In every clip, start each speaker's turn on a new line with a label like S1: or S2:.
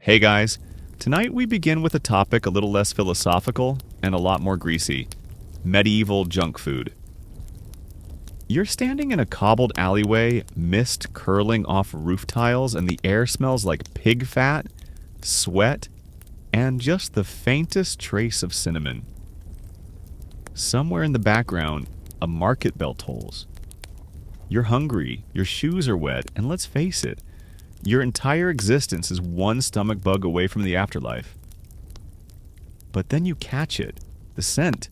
S1: Hey guys, tonight we begin with a topic a little less philosophical and a lot more greasy: medieval junk food. You're standing in a cobbled alleyway, mist curling off roof tiles, and the air smells like pig fat, sweat, and just the faintest trace of cinnamon. Somewhere in the background, a market bell tolls. You're hungry, your shoes are wet, and let's face it, your entire existence is one stomach bug away from the afterlife. But then you catch it, the scent.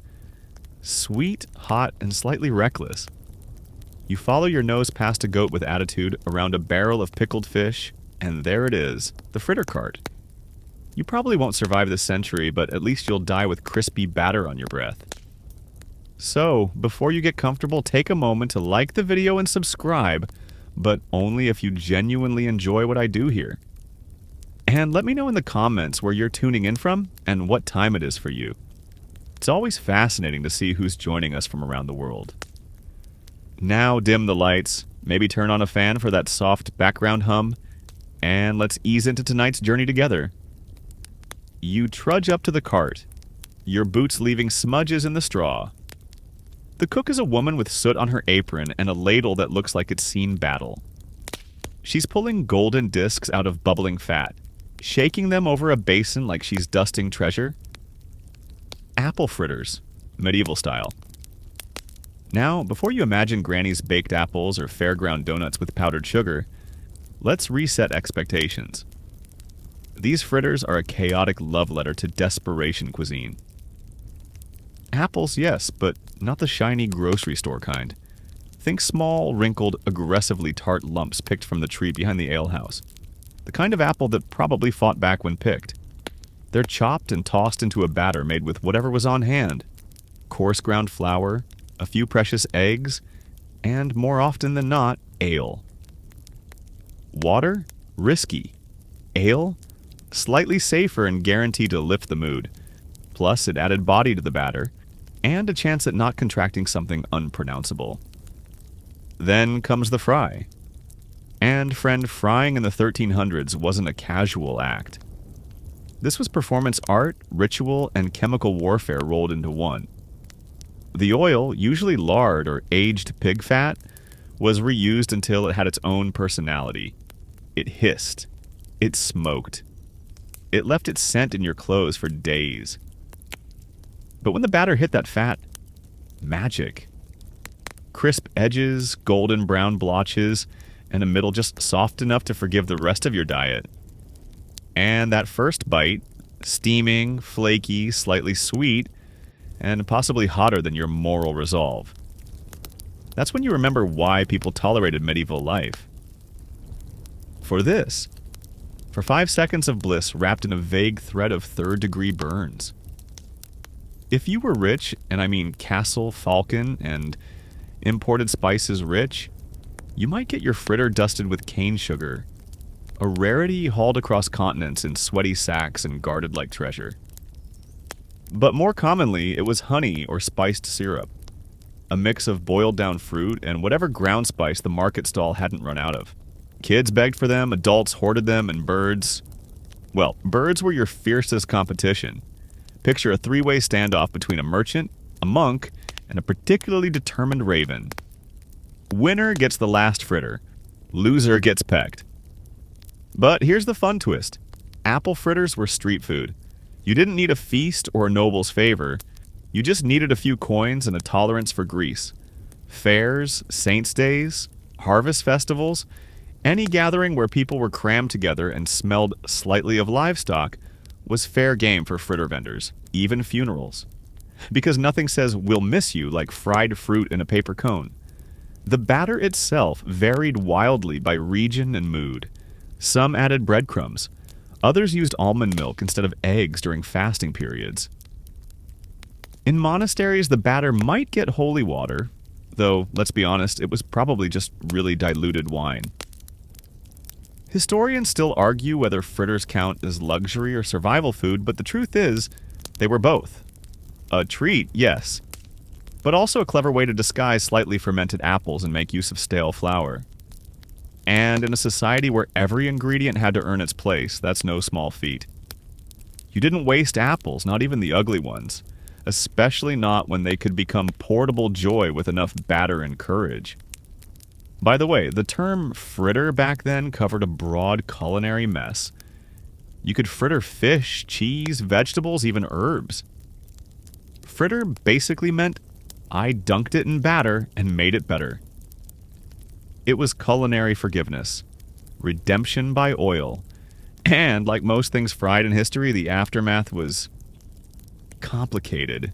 S1: Sweet, hot, and slightly reckless. You follow your nose past a goat with attitude around a barrel of pickled fish, and there it is, the fritter cart. You probably won't survive this century, but at least you'll die with crispy batter on your breath. So, before you get comfortable, take a moment to like the video and subscribe, but only if you genuinely enjoy what I do here. And let me know in the comments where you're tuning in from and what time it is for you. It's always fascinating to see who's joining us from around the world. Now dim the lights, maybe turn on a fan for that soft background hum, and let's ease into tonight's journey together. You trudge up to the cart, your boots leaving smudges in the straw. The cook is a woman with soot on her apron and a ladle that looks like it's seen battle. She's pulling golden discs out of bubbling fat, shaking them over a basin like she's dusting treasure. Apple fritters, medieval style. Now, before you imagine Granny's baked apples or fairground donuts with powdered sugar, let's reset expectations. These fritters are a chaotic love letter to desperation cuisine. Apples, yes, but not the shiny grocery store kind. Think small, wrinkled, aggressively tart lumps picked from the tree behind the alehouse. The kind of apple that probably fought back when picked. They're chopped and tossed into a batter made with whatever was on hand. Coarse ground flour, a few precious eggs, and more often than not, ale. Water? Risky. Ale? Slightly safer and guaranteed to lift the mood. Plus, it added body to the batter, and a chance at not contracting something unpronounceable. Then comes the fry. And friend, frying in the 1300s wasn't a casual act. This was performance art, ritual, and chemical warfare rolled into one. The oil, usually lard or aged pig fat, was reused until it had its own personality. It hissed. It smoked. It left its scent in your clothes for days. But when the batter hit that fat, magic. Crisp edges, golden brown blotches, and a middle just soft enough to forgive the rest of your diet. And that first bite, steaming, flaky, slightly sweet, and possibly hotter than your moral resolve. That's when you remember why people tolerated medieval life. For this. For 5 seconds of bliss wrapped in a vague thread of third-degree burns. If you were rich, and I mean Castle, Falcon, and imported spices rich, you might get your fritter dusted with cane sugar, a rarity hauled across continents in sweaty sacks and guarded like treasure. But more commonly, it was honey or spiced syrup, a mix of boiled down fruit and whatever ground spice the market stall hadn't run out of. Kids begged for them, adults hoarded them, and birds... Well, birds were your fiercest competition. Picture a three-way standoff between a merchant, a monk, and a particularly determined raven. Winner gets the last fritter. Loser gets pecked. But here's the fun twist. Apple fritters were street food. You didn't need a feast or a noble's favor. You just needed a few coins and a tolerance for grease. Fairs, saints' days, harvest festivals, any gathering where people were crammed together and smelled slightly of livestock was fair game for fritter vendors, even funerals. Because nothing says "we'll miss you" like fried fruit in a paper cone. The batter itself varied wildly by region and mood. Some added breadcrumbs. Others used almond milk instead of eggs during fasting periods. In monasteries, the batter might get holy water, though, let's be honest, it was probably just really diluted wine. Historians still argue whether fritters count as luxury or survival food, but the truth is, they were both. A treat, yes, but also a clever way to disguise slightly fermented apples and make use of stale flour. And in a society where every ingredient had to earn its place, that's no small feat. You didn't waste apples, not even the ugly ones, especially not when they could become portable joy with enough batter and courage. By the way, the term fritter back then covered a broad culinary mess. You could fritter fish, cheese, vegetables, even herbs. Fritter basically meant I dunked it in batter and made it better. It was culinary forgiveness, redemption by oil, and like most things fried in history, the aftermath was complicated.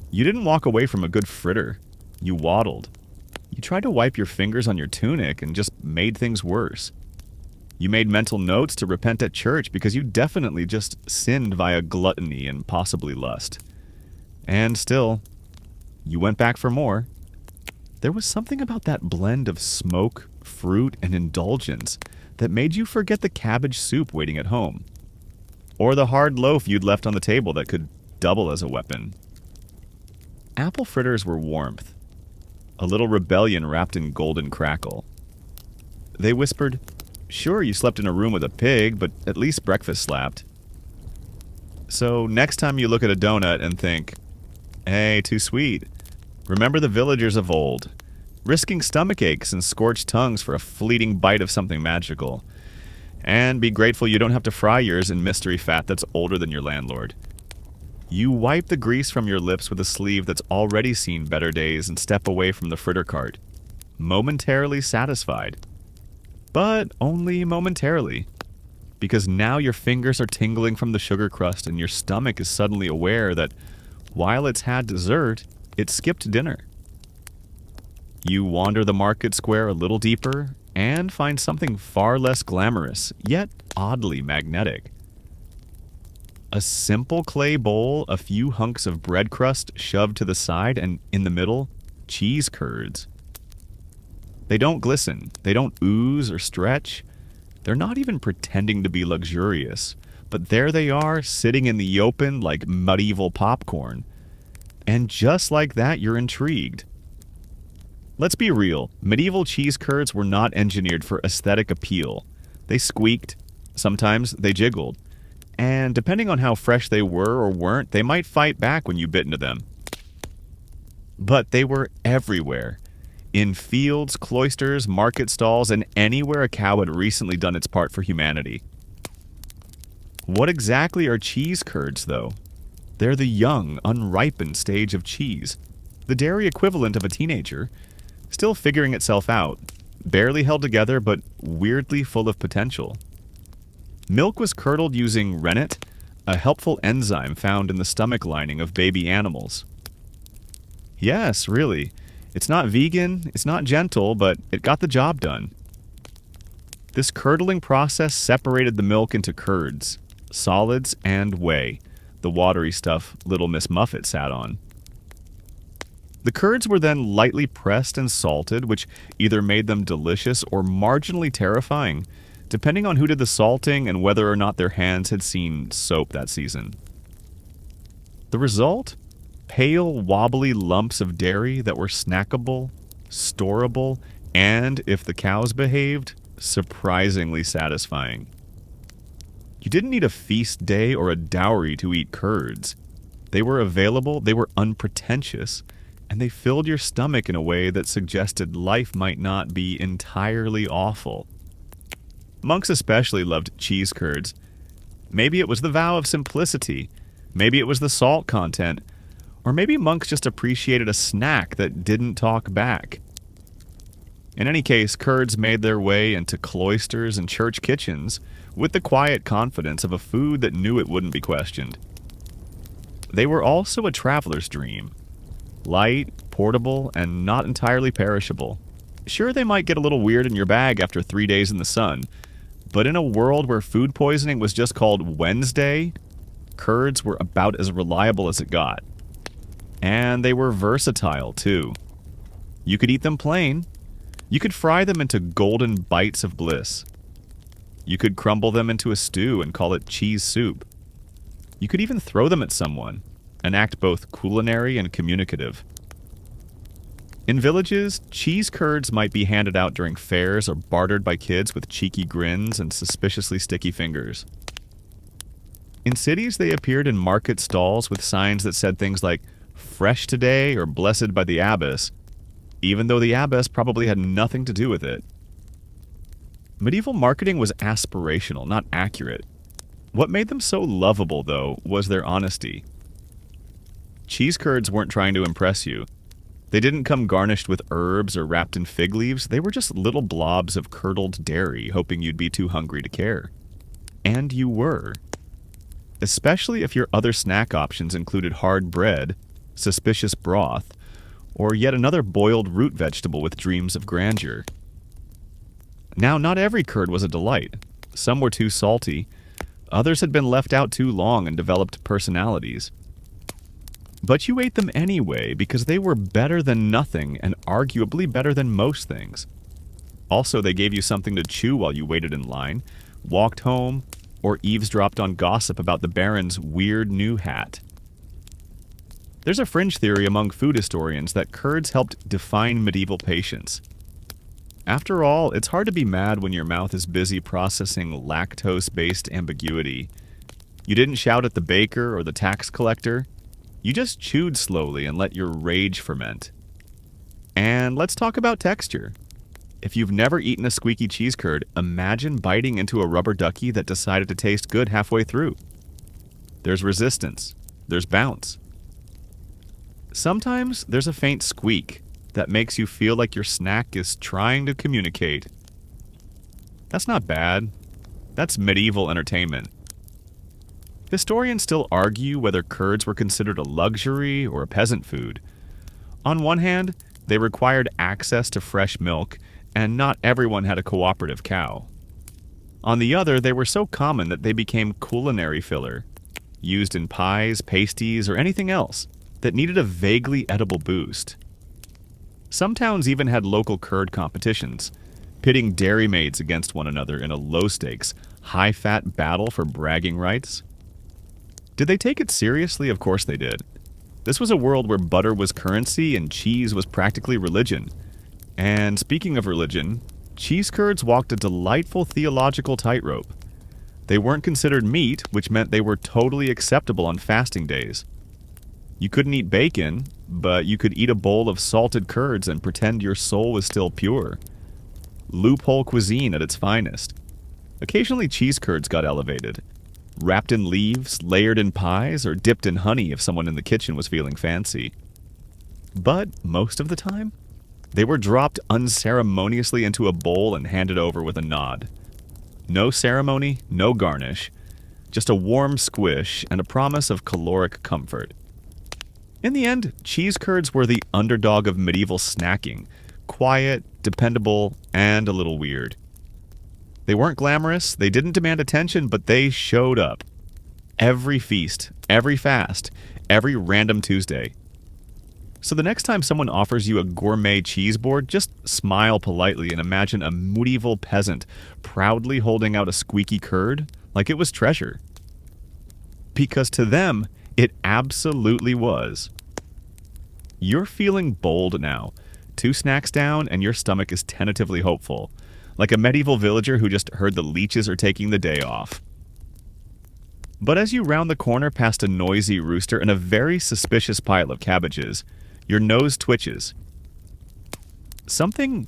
S1: You didn't walk away from a good fritter. You waddled. You tried to wipe your fingers on your tunic and just made things worse. You made mental notes to repent at church because you definitely just sinned via gluttony and possibly lust. And still, you went back for more. There was something about that blend of smoke, fruit, and indulgence that made you forget the cabbage soup waiting at home. Or the hard loaf you'd left on the table that could double as a weapon. Apple fritters were warmth. A little rebellion wrapped in golden crackle. They whispered, "Sure, you slept in a room with a pig, but at least breakfast slapped." So next time you look at a donut and think, "Hey, too sweet," remember the villagers of old, risking stomach aches and scorched tongues for a fleeting bite of something magical. And be grateful you don't have to fry yours in mystery fat that's older than your landlord. You wipe the grease from your lips with a sleeve that's already seen better days and step away from the fritter cart, momentarily satisfied. But only momentarily, because now your fingers are tingling from the sugar crust and your stomach is suddenly aware that while it's had dessert, it skipped dinner. You wander the market square a little deeper and find something far less glamorous, yet oddly magnetic. A simple clay bowl, a few hunks of bread crust shoved to the side, and in the middle, cheese curds. They don't glisten, they don't ooze or stretch. They're not even pretending to be luxurious, but there they are, sitting in the open like medieval popcorn. And just like that, you're intrigued. Let's be real, medieval cheese curds were not engineered for aesthetic appeal. They squeaked, sometimes they jiggled, and depending on how fresh they were or weren't, they might fight back when you bit into them. But they were everywhere. In fields, cloisters, market stalls, and anywhere a cow had recently done its part for humanity. What exactly are cheese curds, though? They're the young, unripened stage of cheese, the dairy equivalent of a teenager, still figuring itself out, barely held together but weirdly full of potential. Milk was curdled using rennet, a helpful enzyme found in the stomach lining of baby animals. Yes, really. It's not vegan, it's not gentle, but it got the job done. This curdling process separated the milk into curds, solids, and whey, the watery stuff Little Miss Muffet sat on. The curds were then lightly pressed and salted, which either made them delicious or marginally terrifying, depending on who did the salting and whether or not their hands had seen soap that season. The result? Pale, wobbly lumps of dairy that were snackable, storable, and, if the cows behaved, surprisingly satisfying. You didn't need a feast day or a dowry to eat curds. They were available, they were unpretentious, and they filled your stomach in a way that suggested life might not be entirely awful. Monks especially loved cheese curds. Maybe it was the vow of simplicity, maybe it was the salt content, or maybe monks just appreciated a snack that didn't talk back. In any case, curds made their way into cloisters and church kitchens with the quiet confidence of a food that knew it wouldn't be questioned. They were also a traveler's dream. Light, portable, and not entirely perishable. Sure, they might get a little weird in your bag after 3 days in the sun, but in a world where food poisoning was just called Wednesday, curds were about as reliable as it got. And they were versatile, too. You could eat them plain. You could fry them into golden bites of bliss. You could crumble them into a stew and call it cheese soup. You could even throw them at someone, an act both culinary and communicative. In villages, cheese curds might be handed out during fairs or bartered by kids with cheeky grins and suspiciously sticky fingers. In cities, they appeared in market stalls with signs that said things like, "Fresh today" or "Blessed by the Abbess," even though the abbess probably had nothing to do with it. Medieval marketing was aspirational, not accurate. What made them so lovable, though, was their honesty. Cheese curds weren't trying to impress you. They didn't come garnished with herbs or wrapped in fig leaves. They were just little blobs of curdled dairy, hoping you'd be too hungry to care. And you were. Especially if your other snack options included hard bread, suspicious broth, or yet another boiled root vegetable with dreams of grandeur. Now, not every curd was a delight. Some were too salty. Others had been left out too long and developed personalities. But you ate them anyway because they were better than nothing and arguably better than most things. Also, they gave you something to chew while you waited in line, walked home, or eavesdropped on gossip about the Baron's weird new hat. There's a fringe theory among food historians that curds helped define medieval patience. After all, it's hard to be mad when your mouth is busy processing lactose-based ambiguity. You didn't shout at the baker or the tax collector. You just chewed slowly and let your rage ferment. And let's talk about texture. If you've never eaten a squeaky cheese curd, imagine biting into a rubber ducky that decided to taste good halfway through. There's resistance. There's bounce. Sometimes there's a faint squeak that makes you feel like your snack is trying to communicate. That's not bad. That's medieval entertainment. Historians still argue whether curds were considered a luxury or a peasant food. On one hand, they required access to fresh milk, and not everyone had a cooperative cow. On the other, they were so common that they became culinary filler, used in pies, pasties, or anything else that needed a vaguely edible boost. Some towns even had local curd competitions, pitting dairymaids against one another in a low-stakes, high-fat battle for bragging rights. Did they take it seriously? Of course they did. This was a world where butter was currency and cheese was practically religion. And speaking of religion, cheese curds walked a delightful theological tightrope. They weren't considered meat, which meant they were totally acceptable on fasting days. You couldn't eat bacon, but you could eat a bowl of salted curds and pretend your soul was still pure. Loophole cuisine at its finest. Occasionally cheese curds got elevated, wrapped in leaves, layered in pies, or dipped in honey if someone in the kitchen was feeling fancy. But most of the time, they were dropped unceremoniously into a bowl and handed over with a nod. No ceremony, no garnish, just a warm squish and a promise of caloric comfort. In the end, cheese curds were the underdog of medieval snacking, quiet, dependable, and a little weird. They weren't glamorous, they didn't demand attention, but they showed up. Every feast, every fast, every random Tuesday. So the next time someone offers you a gourmet cheese board, just smile politely and imagine a medieval peasant proudly holding out a squeaky curd like it was treasure. Because to them, it absolutely was. You're feeling bold now. 2 snacks down and your stomach is tentatively hopeful. Like a medieval villager who just heard the leeches are taking the day off. But as you round the corner past a noisy rooster and a very suspicious pile of cabbages, your nose twitches. Something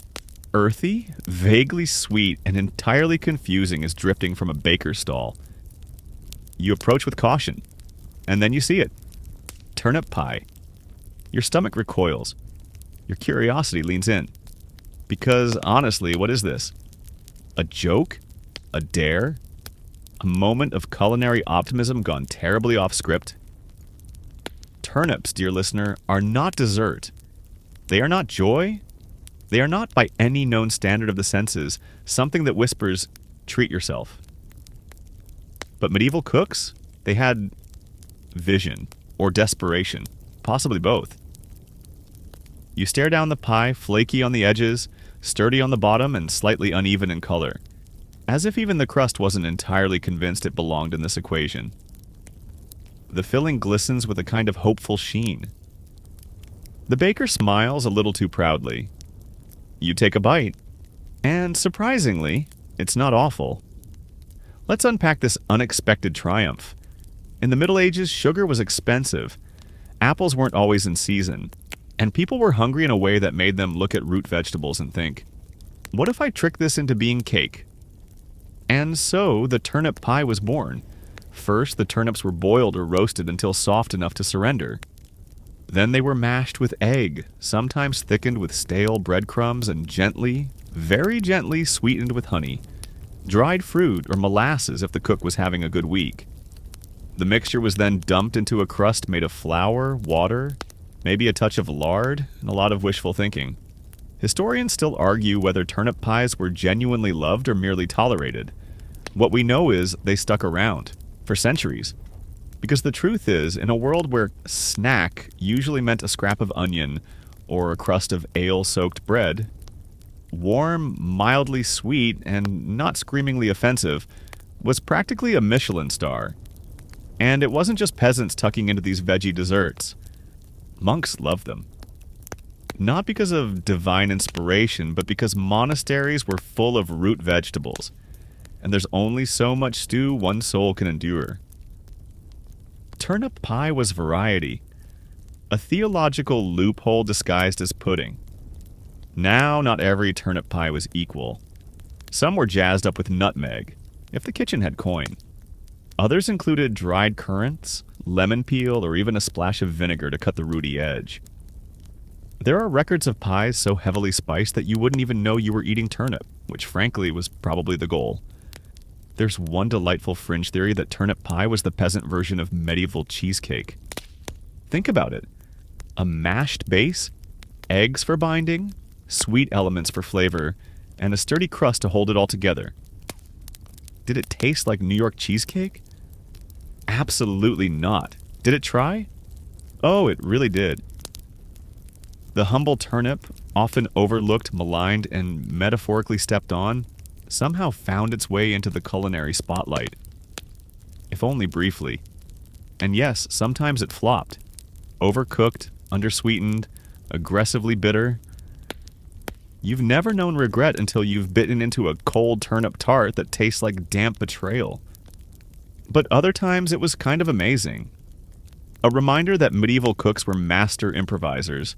S1: earthy, vaguely sweet, and entirely confusing is drifting from a baker's stall. You approach with caution, and then you see it. Turnip pie. Your stomach recoils. Your curiosity leans in. Because, honestly, what is this? A joke? A dare? A moment of culinary optimism gone terribly off script? Turnips, dear listener, are not dessert. They are not joy. They are not, by any known standard of the senses, something that whispers, treat yourself. But medieval cooks, they had vision or desperation, possibly both. You stare down the pie, flaky on the edges, sturdy on the bottom, and slightly uneven in color, as if even the crust wasn't entirely convinced it belonged in this equation. The filling glistens with a kind of hopeful sheen. The baker smiles a little too proudly. You take a bite, and surprisingly, it's not awful. Let's unpack this unexpected triumph. In the Middle Ages, sugar was expensive. Apples weren't always in season, and people were hungry in a way that made them look at root vegetables and think, what if I trick this into being cake? And so the turnip pie was born. First, the turnips were boiled or roasted until soft enough to surrender. Then they were mashed with egg, sometimes thickened with stale breadcrumbs and gently, very gently sweetened with honey. Dried fruit or molasses if the cook was having a good week. The mixture was then dumped into a crust made of flour, water, maybe a touch of lard, and a lot of wishful thinking. Historians still argue whether turnip pies were genuinely loved or merely tolerated. What we know is they stuck around for centuries. Because the truth is, in a world where snack usually meant a scrap of onion or a crust of ale-soaked bread, warm, mildly sweet, and not screamingly offensive was practically a Michelin star. And it wasn't just peasants tucking into these veggie desserts. Monks loved them. Not because of divine inspiration, but because monasteries were full of root vegetables, and there's only so much stew one soul can endure. Turnip pie was variety, a theological loophole disguised as pudding. Now, not every turnip pie was equal. Some were jazzed up with nutmeg, if the kitchen had coin. Others included dried currants, lemon peel, or even a splash of vinegar to cut the rooty edge. There are records of pies so heavily spiced that you wouldn't even know you were eating turnip, which frankly was probably the goal. There's one delightful fringe theory that turnip pie was the peasant version of medieval cheesecake. Think about it. A mashed base, eggs for binding, sweet elements for flavor, and a sturdy crust to hold it all together. Did it taste like New York cheesecake? Absolutely not. Did it try? Oh, it really did. The humble turnip, often overlooked, maligned, and metaphorically stepped on, somehow found its way into the culinary spotlight. If only briefly. And yes, sometimes it flopped. Overcooked, undersweetened, aggressively bitter. You've never known regret until you've bitten into a cold turnip tart that tastes like damp betrayal. But other times it was kind of amazing. A reminder that medieval cooks were master improvisers.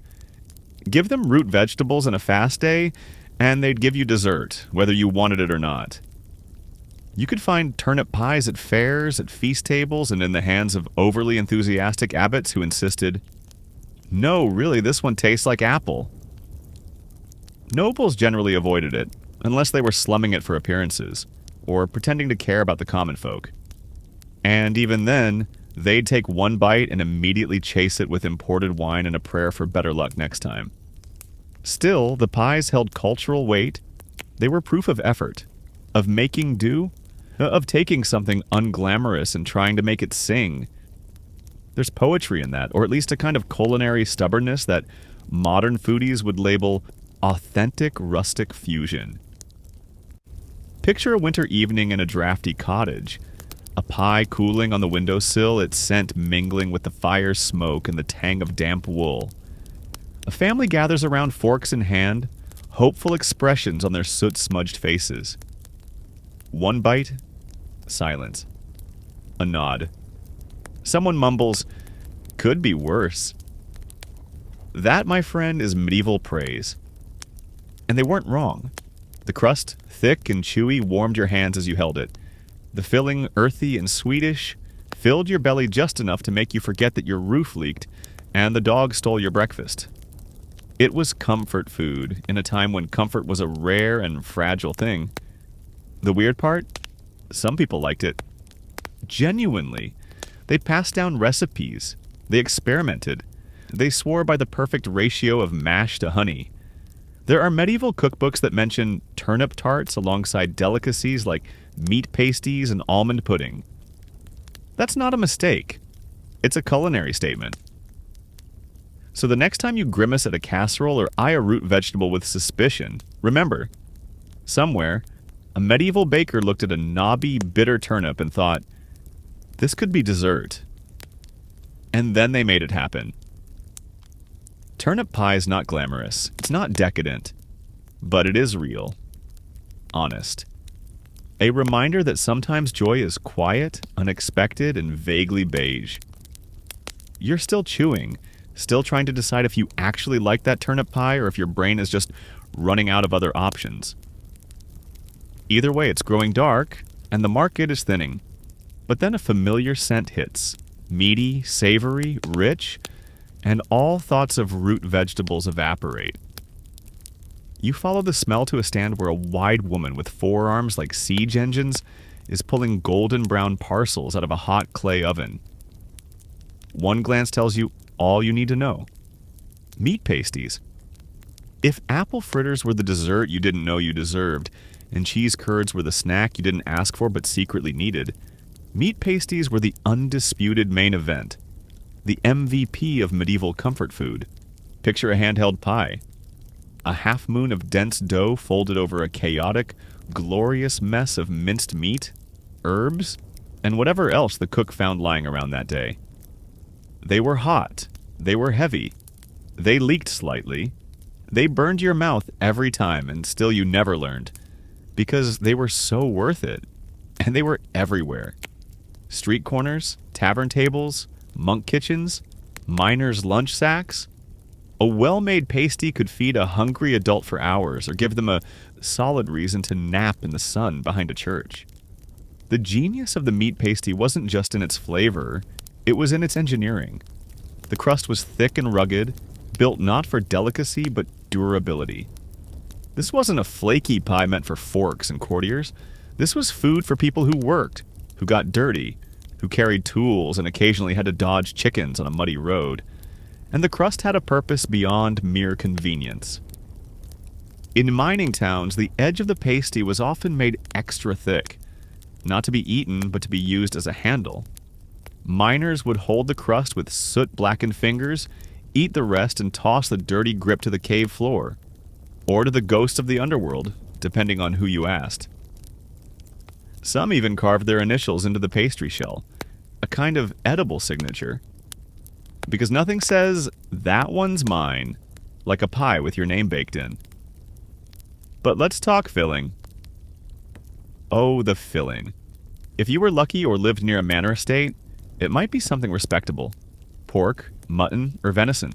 S1: Give them root vegetables in a fast day, and they'd give you dessert, whether you wanted it or not. You could find turnip pies at fairs, at feast tables, and in the hands of overly enthusiastic abbots who insisted, "No, really, this one tastes like apple." Nobles generally avoided it, unless they were slumming it for appearances, or pretending to care about the common folk. And even then, they'd take one bite and immediately chase it with imported wine and a prayer for better luck next time. Still, the pies held cultural weight. They were proof of effort, of making do, of taking something unglamorous and trying to make it sing. There's poetry in that, or at least a kind of culinary stubbornness that modern foodies would label authentic rustic fusion. Picture a winter evening in a drafty cottage. A pie cooling on the windowsill, its scent mingling with the fire's smoke and the tang of damp wool. A family gathers around, forks in hand, hopeful expressions on their soot-smudged faces. One bite, silence. A nod. Someone mumbles, "Could be worse." That, my friend, is medieval praise. And they weren't wrong. The crust, thick and chewy, warmed your hands as you held it. The filling, earthy and sweetish, filled your belly just enough to make you forget that your roof leaked and the dog stole your breakfast. It was comfort food in a time when comfort was a rare and fragile thing. The weird part? Some people liked it. Genuinely. They passed down recipes. They experimented. They swore by the perfect ratio of mash to honey. There are medieval cookbooks that mention turnip tarts alongside delicacies like meat pasties and almond pudding. That's not a mistake. It's a culinary statement. So the next time you grimace at a casserole or eye a root vegetable with suspicion, remember, somewhere, a medieval baker looked at a knobby, bitter turnip and thought, this could be dessert. And then they made it happen. Turnip pie is not glamorous. It's not decadent. But it is real. Honest. A reminder that sometimes joy is quiet, unexpected, and vaguely beige. You're still chewing, still trying to decide if you actually like that turnip pie or if your brain is just running out of other options. Either way, it's growing dark, and the market is thinning. But then a familiar scent hits. Meaty, savory, rich, and all thoughts of root vegetables evaporate. You follow the smell to a stand where a wide woman with forearms like siege engines is pulling golden brown parcels out of a hot clay oven. One glance tells you all you need to know. Meat pasties. If apple fritters were the dessert you didn't know you deserved, and cheese curds were the snack you didn't ask for but secretly needed, meat pasties were the undisputed main event. The MVP of medieval comfort food. Picture a handheld pie. A half moon of dense dough folded over a chaotic, glorious mess of minced meat, herbs, and whatever else the cook found lying around that day. They were hot. They were heavy. They leaked slightly. They burned your mouth every time, and still you never learned. Because they were so worth it. And they were everywhere. Street corners, tavern tables, monk kitchens, miners' lunch sacks. A well-made pasty could feed a hungry adult for hours or give them a solid reason to nap in the sun behind a church. The genius of the meat pasty wasn't just in its flavor, it was in its engineering. The crust was thick and rugged, built not for delicacy but durability. This wasn't a flaky pie meant for forks and courtiers. This was food for people who worked, who got dirty, who carried tools and occasionally had to dodge chickens on a muddy road. And the crust had a purpose beyond mere convenience. In mining towns, the edge of the pasty was often made extra thick, not to be eaten, but to be used as a handle. Miners would hold the crust with soot-blackened fingers, eat the rest, and toss the dirty grip to the cave floor, or to the ghosts of the underworld, depending on who you asked. Some even carved their initials into the pastry shell, a kind of edible signature. Because nothing says, that one's mine, like a pie with your name baked in. But let's talk filling. Oh, the filling. If you were lucky or lived near a manor estate, it might be something respectable. Pork, mutton, or venison.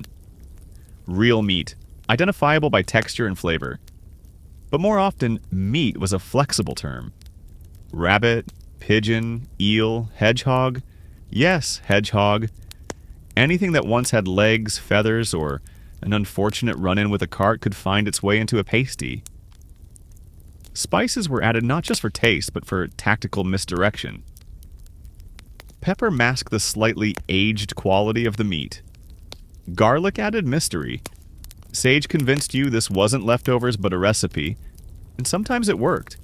S1: Real meat, identifiable by texture and flavor. But more often, meat was a flexible term. Rabbit, pigeon, eel, hedgehog. Yes, hedgehog. Anything that once had legs, feathers, or an unfortunate run-in with a cart could find its way into a pasty. Spices were added not just for taste, but for tactical misdirection. Pepper masked the slightly aged quality of the meat. Garlic added mystery. Sage convinced you this wasn't leftovers but a recipe, and sometimes it worked.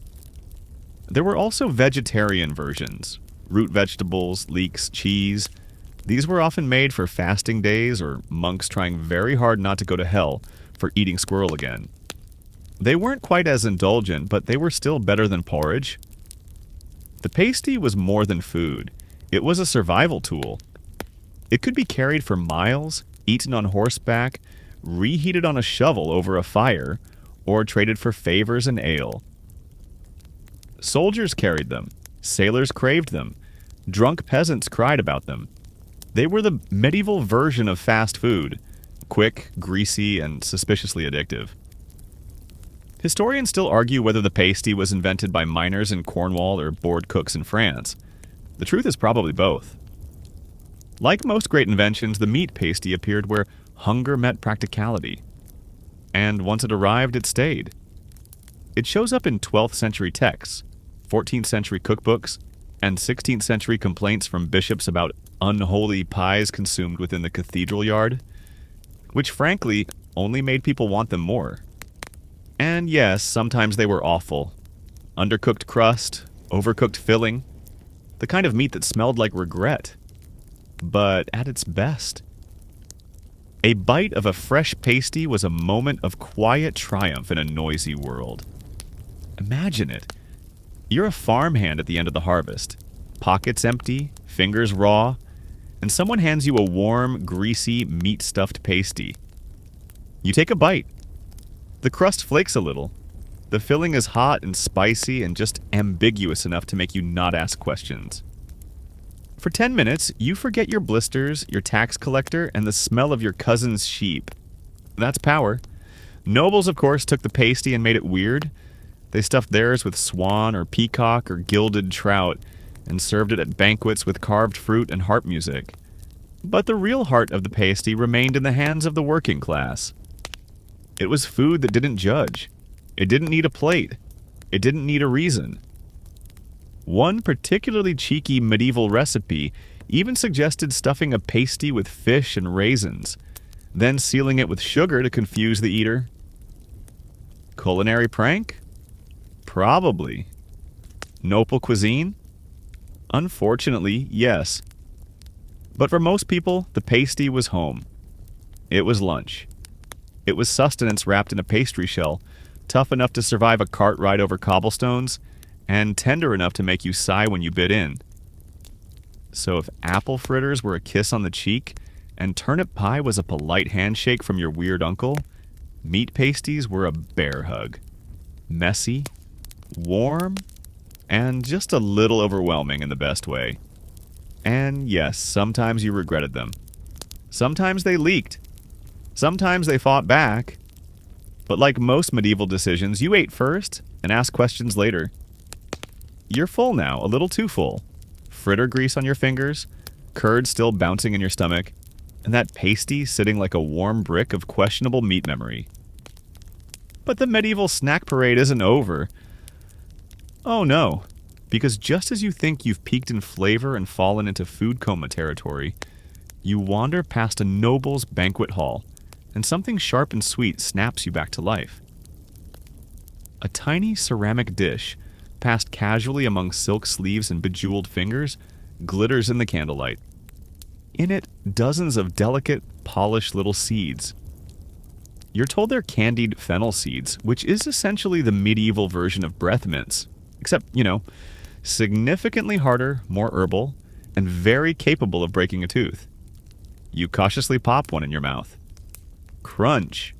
S1: There were also vegetarian versions. Root vegetables, leeks, cheese. These were often made for fasting days or monks trying very hard not to go to hell for eating squirrel again. They weren't quite as indulgent, but they were still better than porridge. The pasty was more than food. It was a survival tool. It could be carried for miles, eaten on horseback, reheated on a shovel over a fire, or traded for favors and ale. Soldiers carried them. Sailors craved them. Drunk peasants cried about them. They were the medieval version of fast food, quick, greasy, and suspiciously addictive. Historians still argue whether the pasty was invented by miners in Cornwall or bored cooks in France. The truth is probably both. Like most great inventions, the meat pasty appeared where hunger met practicality. And once it arrived, it stayed. It shows up in 12th century texts, 14th century cookbooks, and 16th century complaints from bishops about unholy pies consumed within the cathedral yard, which frankly only made people want them more. And yes, sometimes they were awful. Undercooked crust, overcooked filling, the kind of meat that smelled like regret. But at its best, a bite of a fresh pasty was a moment of quiet triumph in a noisy world. Imagine it. You're a farmhand at the end of the harvest, pockets empty, fingers raw, and someone hands you a warm, greasy, meat-stuffed pasty. You take a bite. The crust flakes a little. The filling is hot and spicy and just ambiguous enough to make you not ask questions. For 10 minutes, you forget your blisters, your tax collector, and the smell of your cousin's sheep. That's power. Nobles, of course, took the pasty and made it weird. They stuffed theirs with swan or peacock or gilded trout and served it at banquets with carved fruit and harp music. But the real heart of the pasty remained in the hands of the working class. It was food that didn't judge. It didn't need a plate. It didn't need a reason. One particularly cheeky medieval recipe even suggested stuffing a pasty with fish and raisins, then sealing it with sugar to confuse the eater. Culinary prank? Probably. Noble cuisine? Unfortunately, yes. But for most people, the pasty was home. It was lunch. It was sustenance wrapped in a pastry shell, tough enough to survive a cart ride over cobblestones, and tender enough to make you sigh when you bit in. So if apple fritters were a kiss on the cheek, and turnip pie was a polite handshake from your weird uncle, meat pasties were a bear hug. Messy, warm, and just a little overwhelming in the best way. And yes, sometimes you regretted them. Sometimes they leaked. Sometimes they fought back. But like most medieval decisions, you ate first and asked questions later. You're full now, a little too full. Fritter grease on your fingers, curd still bouncing in your stomach, and that pasty sitting like a warm brick of questionable meat memory. But the medieval snack parade isn't over. Oh no, because just as you think you've peaked in flavor and fallen into food coma territory, you wander past a noble's banquet hall, and something sharp and sweet snaps you back to life. A tiny ceramic dish, passed casually among silk sleeves and bejeweled fingers, glitters in the candlelight. In it, dozens of delicate, polished little seeds. You're told they're candied fennel seeds, which is essentially the medieval version of breath mints, except, significantly harder, more herbal, and very capable of breaking a tooth. You cautiously pop one in your mouth. Crunch.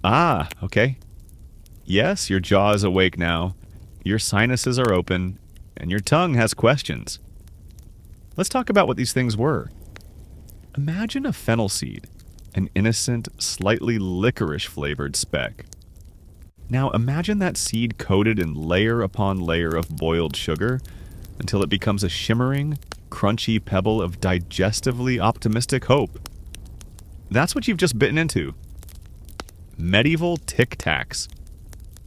S1: Ah, okay. Yes, your jaw is awake now, your sinuses are open, and your tongue has questions. Let's talk about what these things were. Imagine a fennel seed, an innocent, slightly licorice-flavored speck. Now imagine that seed coated in layer upon layer of boiled sugar until it becomes a shimmering, crunchy pebble of digestively optimistic hope. That's what you've just bitten into. Medieval Tic Tacs.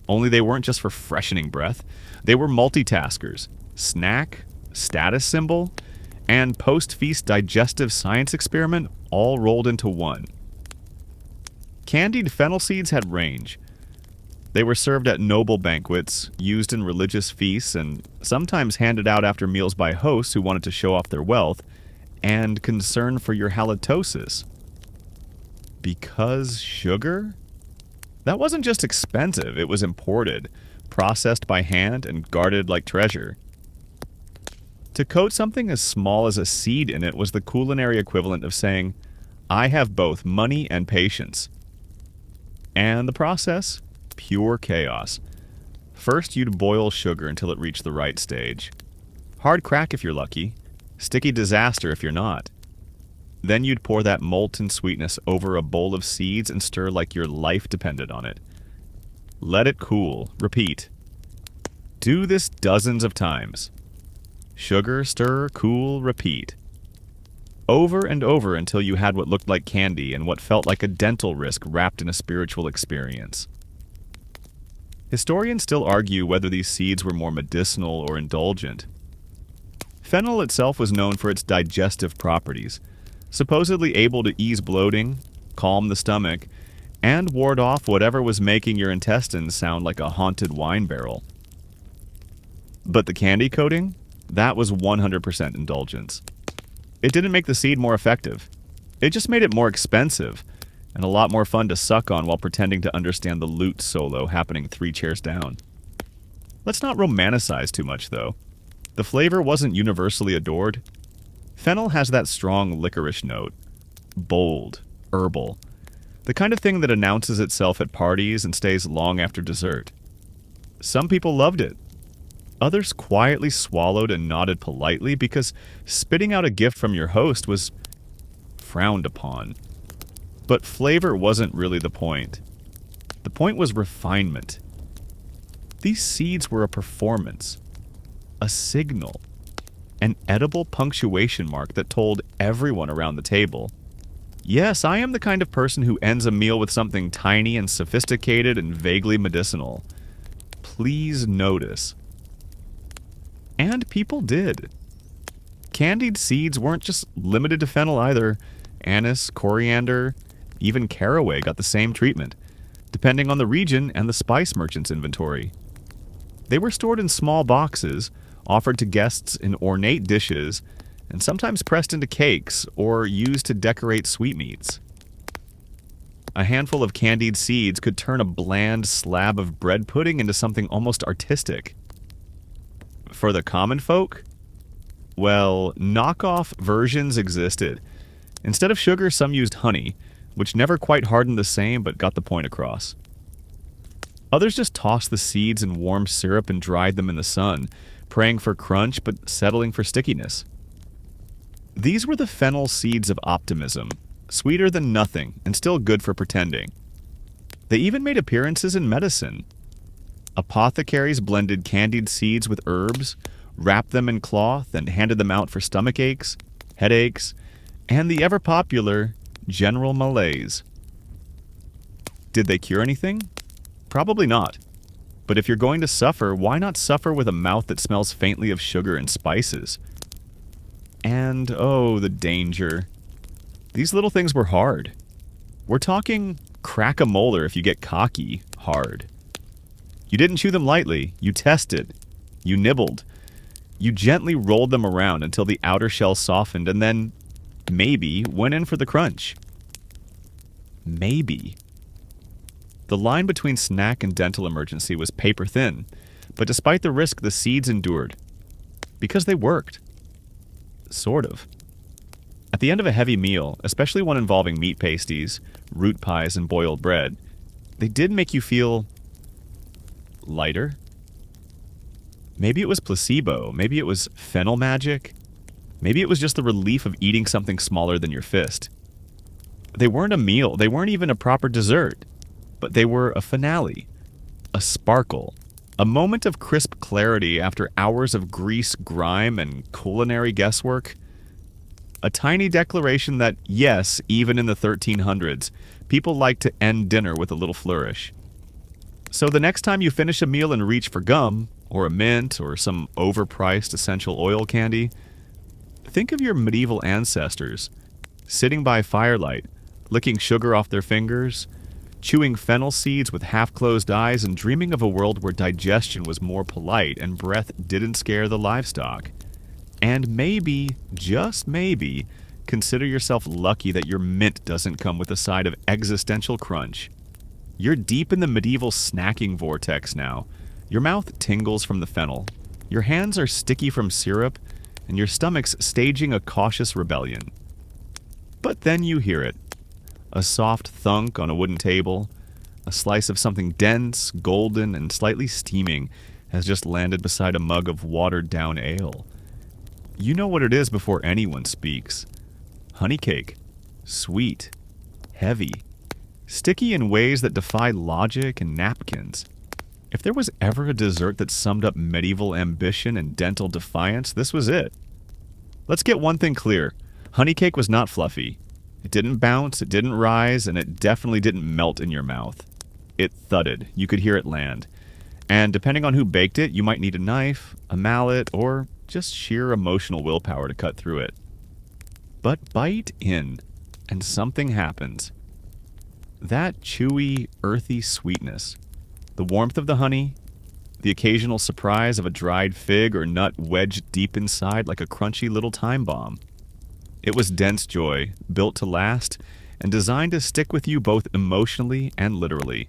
S1: Only they weren't just for freshening breath. They were multitaskers, snack, status symbol, and post-feast digestive science experiment all rolled into one. Candied fennel seeds had range. They were served at noble banquets, used in religious feasts, and sometimes handed out after meals by hosts who wanted to show off their wealth and concern for your halitosis. Because sugar? That wasn't just expensive, it was imported, processed by hand, and guarded like treasure. To coat something as small as a seed in it was the culinary equivalent of saying, I have both money and patience. And the process? Pure chaos. First, you'd boil sugar until it reached the right stage. Hard crack if you're lucky, sticky disaster if you're not. Then you'd pour that molten sweetness over a bowl of seeds and stir like your life depended on it. Let it cool. Repeat. Do this dozens of times. Sugar, stir, cool, repeat. Over and over until you had what looked like candy and what felt like a dental risk wrapped in a spiritual experience. Historians still argue whether these seeds were more medicinal or indulgent. Fennel itself was known for its digestive properties, supposedly able to ease bloating, calm the stomach, and ward off whatever was making your intestines sound like a haunted wine barrel. But the candy coating? That was 100% indulgence. It didn't make the seed more effective. It just made it more expensive, and a lot more fun to suck on while pretending to understand the lute solo happening 3 chairs down. Let's not romanticize too much, though. The flavor wasn't universally adored. Fennel has that strong licorice note. Bold, herbal. The kind of thing that announces itself at parties and stays long after dessert. Some people loved it. Others quietly swallowed and nodded politely because spitting out a gift from your host was frowned upon. But flavor wasn't really the point. The point was refinement. These seeds were a performance, a signal, an edible punctuation mark that told everyone around the table, yes, I am the kind of person who ends a meal with something tiny and sophisticated and vaguely medicinal. Please notice. And people did. Candied seeds weren't just limited to fennel either. Anise, coriander, even caraway got the same treatment, depending on the region and the spice merchant's inventory. They were stored in small boxes, offered to guests in ornate dishes, and sometimes pressed into cakes or used to decorate sweetmeats. A handful of candied seeds could turn a bland slab of bread pudding into something almost artistic. For the common folk? Well, knockoff versions existed. Instead of sugar, some used honey, which never quite hardened the same but got the point across. Others just tossed the seeds in warm syrup and dried them in the sun, praying for crunch but settling for stickiness. These were the fennel seeds of optimism, sweeter than nothing and still good for pretending. They even made appearances in medicine. Apothecaries blended candied seeds with herbs, wrapped them in cloth, and handed them out for stomach aches, headaches, and the ever-popular general malaise. Did they cure anything? Probably not. But if you're going to suffer, why not suffer with a mouth that smells faintly of sugar and spices? And, oh, the danger. These little things were hard. We're talking crack-a-molar if you get cocky hard. You didn't chew them lightly. You tested. You nibbled. You gently rolled them around until the outer shell softened and then, maybe, went in for the crunch. Maybe. The line between snack and dental emergency was paper thin, but despite the risk, the seeds endured. Because they worked. Sort of. At the end of a heavy meal, especially one involving meat pasties, root pies, and boiled bread, they did make you feel lighter. Maybe it was placebo, maybe it was fennel magic, maybe it was just the relief of eating something smaller than your fist. They weren't a meal, they weren't even a proper dessert, but they were a finale, a sparkle, a moment of crisp clarity after hours of grease, grime, and culinary guesswork. A tiny declaration that, yes, even in the 1300s, people liked to end dinner with a little flourish. So the next time you finish a meal and reach for gum, or a mint, or some overpriced essential oil candy, think of your medieval ancestors, sitting by firelight, licking sugar off their fingers, chewing fennel seeds with half-closed eyes and dreaming of a world where digestion was more polite and breath didn't scare the livestock. And maybe, just maybe, consider yourself lucky that your mint doesn't come with a side of existential crunch. You're deep in the medieval snacking vortex now. Your mouth tingles from the fennel, your hands are sticky from syrup, and your stomach's staging a cautious rebellion. But then you hear it. A soft thunk on a wooden table, a slice of something dense, golden, and slightly steaming has just landed beside a mug of watered-down ale. You know what it is before anyone speaks. Honey cake. Sweet. Heavy. Sticky in ways that defy logic and napkins. If there was ever a dessert that summed up medieval ambition and dental defiance, this was it. Let's get one thing clear. Honey cake was not fluffy. It didn't bounce, it didn't rise, and it definitely didn't melt in your mouth. It thudded. You could hear it land. And depending on who baked it, you might need a knife, a mallet, or just sheer emotional willpower to cut through it. But bite in, and something happens. That chewy, earthy sweetness, the warmth of the honey, the occasional surprise of a dried fig or nut wedged deep inside like a crunchy little time bomb. It was dense joy, built to last, and designed to stick with you both emotionally and literally.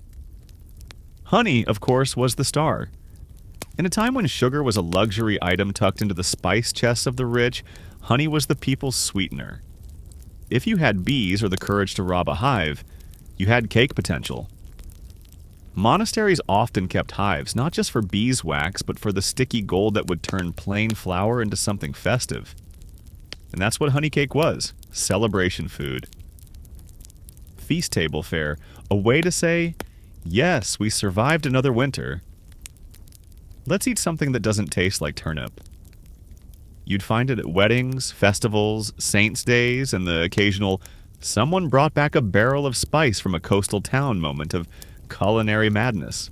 S1: Honey, of course, was the star. In a time when sugar was a luxury item tucked into the spice chests of the rich, honey was the people's sweetener. If you had bees or the courage to rob a hive, you had cake potential. Monasteries often kept hives, not just for beeswax, but for the sticky gold that would turn plain flour into something festive. And that's what honey cake was, celebration food. Feast table fare, a way to say, yes, we survived another winter. Let's eat something that doesn't taste like turnip. You'd find it at weddings, festivals, saints' days, and the occasional someone brought back a barrel of spice from a coastal town moment of culinary madness.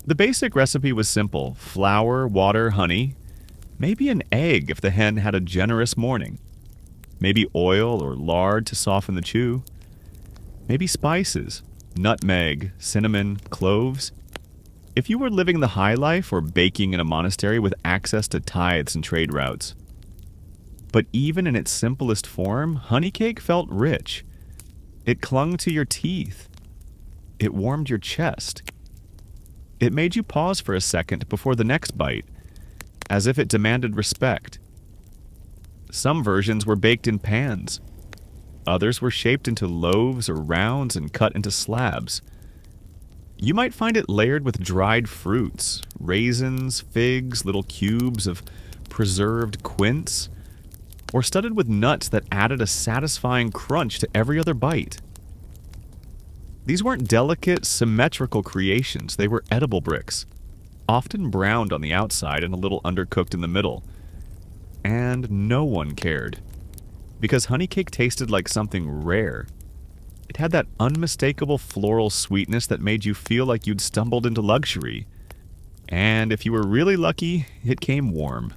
S1: The basic recipe was simple: flour, water, honey, maybe an egg if the hen had a generous morning, maybe oil or lard to soften the chew, maybe spices, nutmeg, cinnamon, cloves. If you were living the high life or baking in a monastery with access to tithes and trade routes. But even in its simplest form, honey cake felt rich. It clung to your teeth. It warmed your chest. It made you pause for a second before the next bite, as if it demanded respect. Some versions were baked in pans. Others were shaped into loaves or rounds and cut into slabs. You might find it layered with dried fruits, raisins, figs, little cubes of preserved quince, or studded with nuts that added a satisfying crunch to every other bite. These weren't delicate, symmetrical creations. They were edible bricks, often browned on the outside and a little undercooked in the middle. And no one cared, because honey cake tasted like something rare. It had that unmistakable floral sweetness that made you feel like you'd stumbled into luxury. And if you were really lucky, it came warm.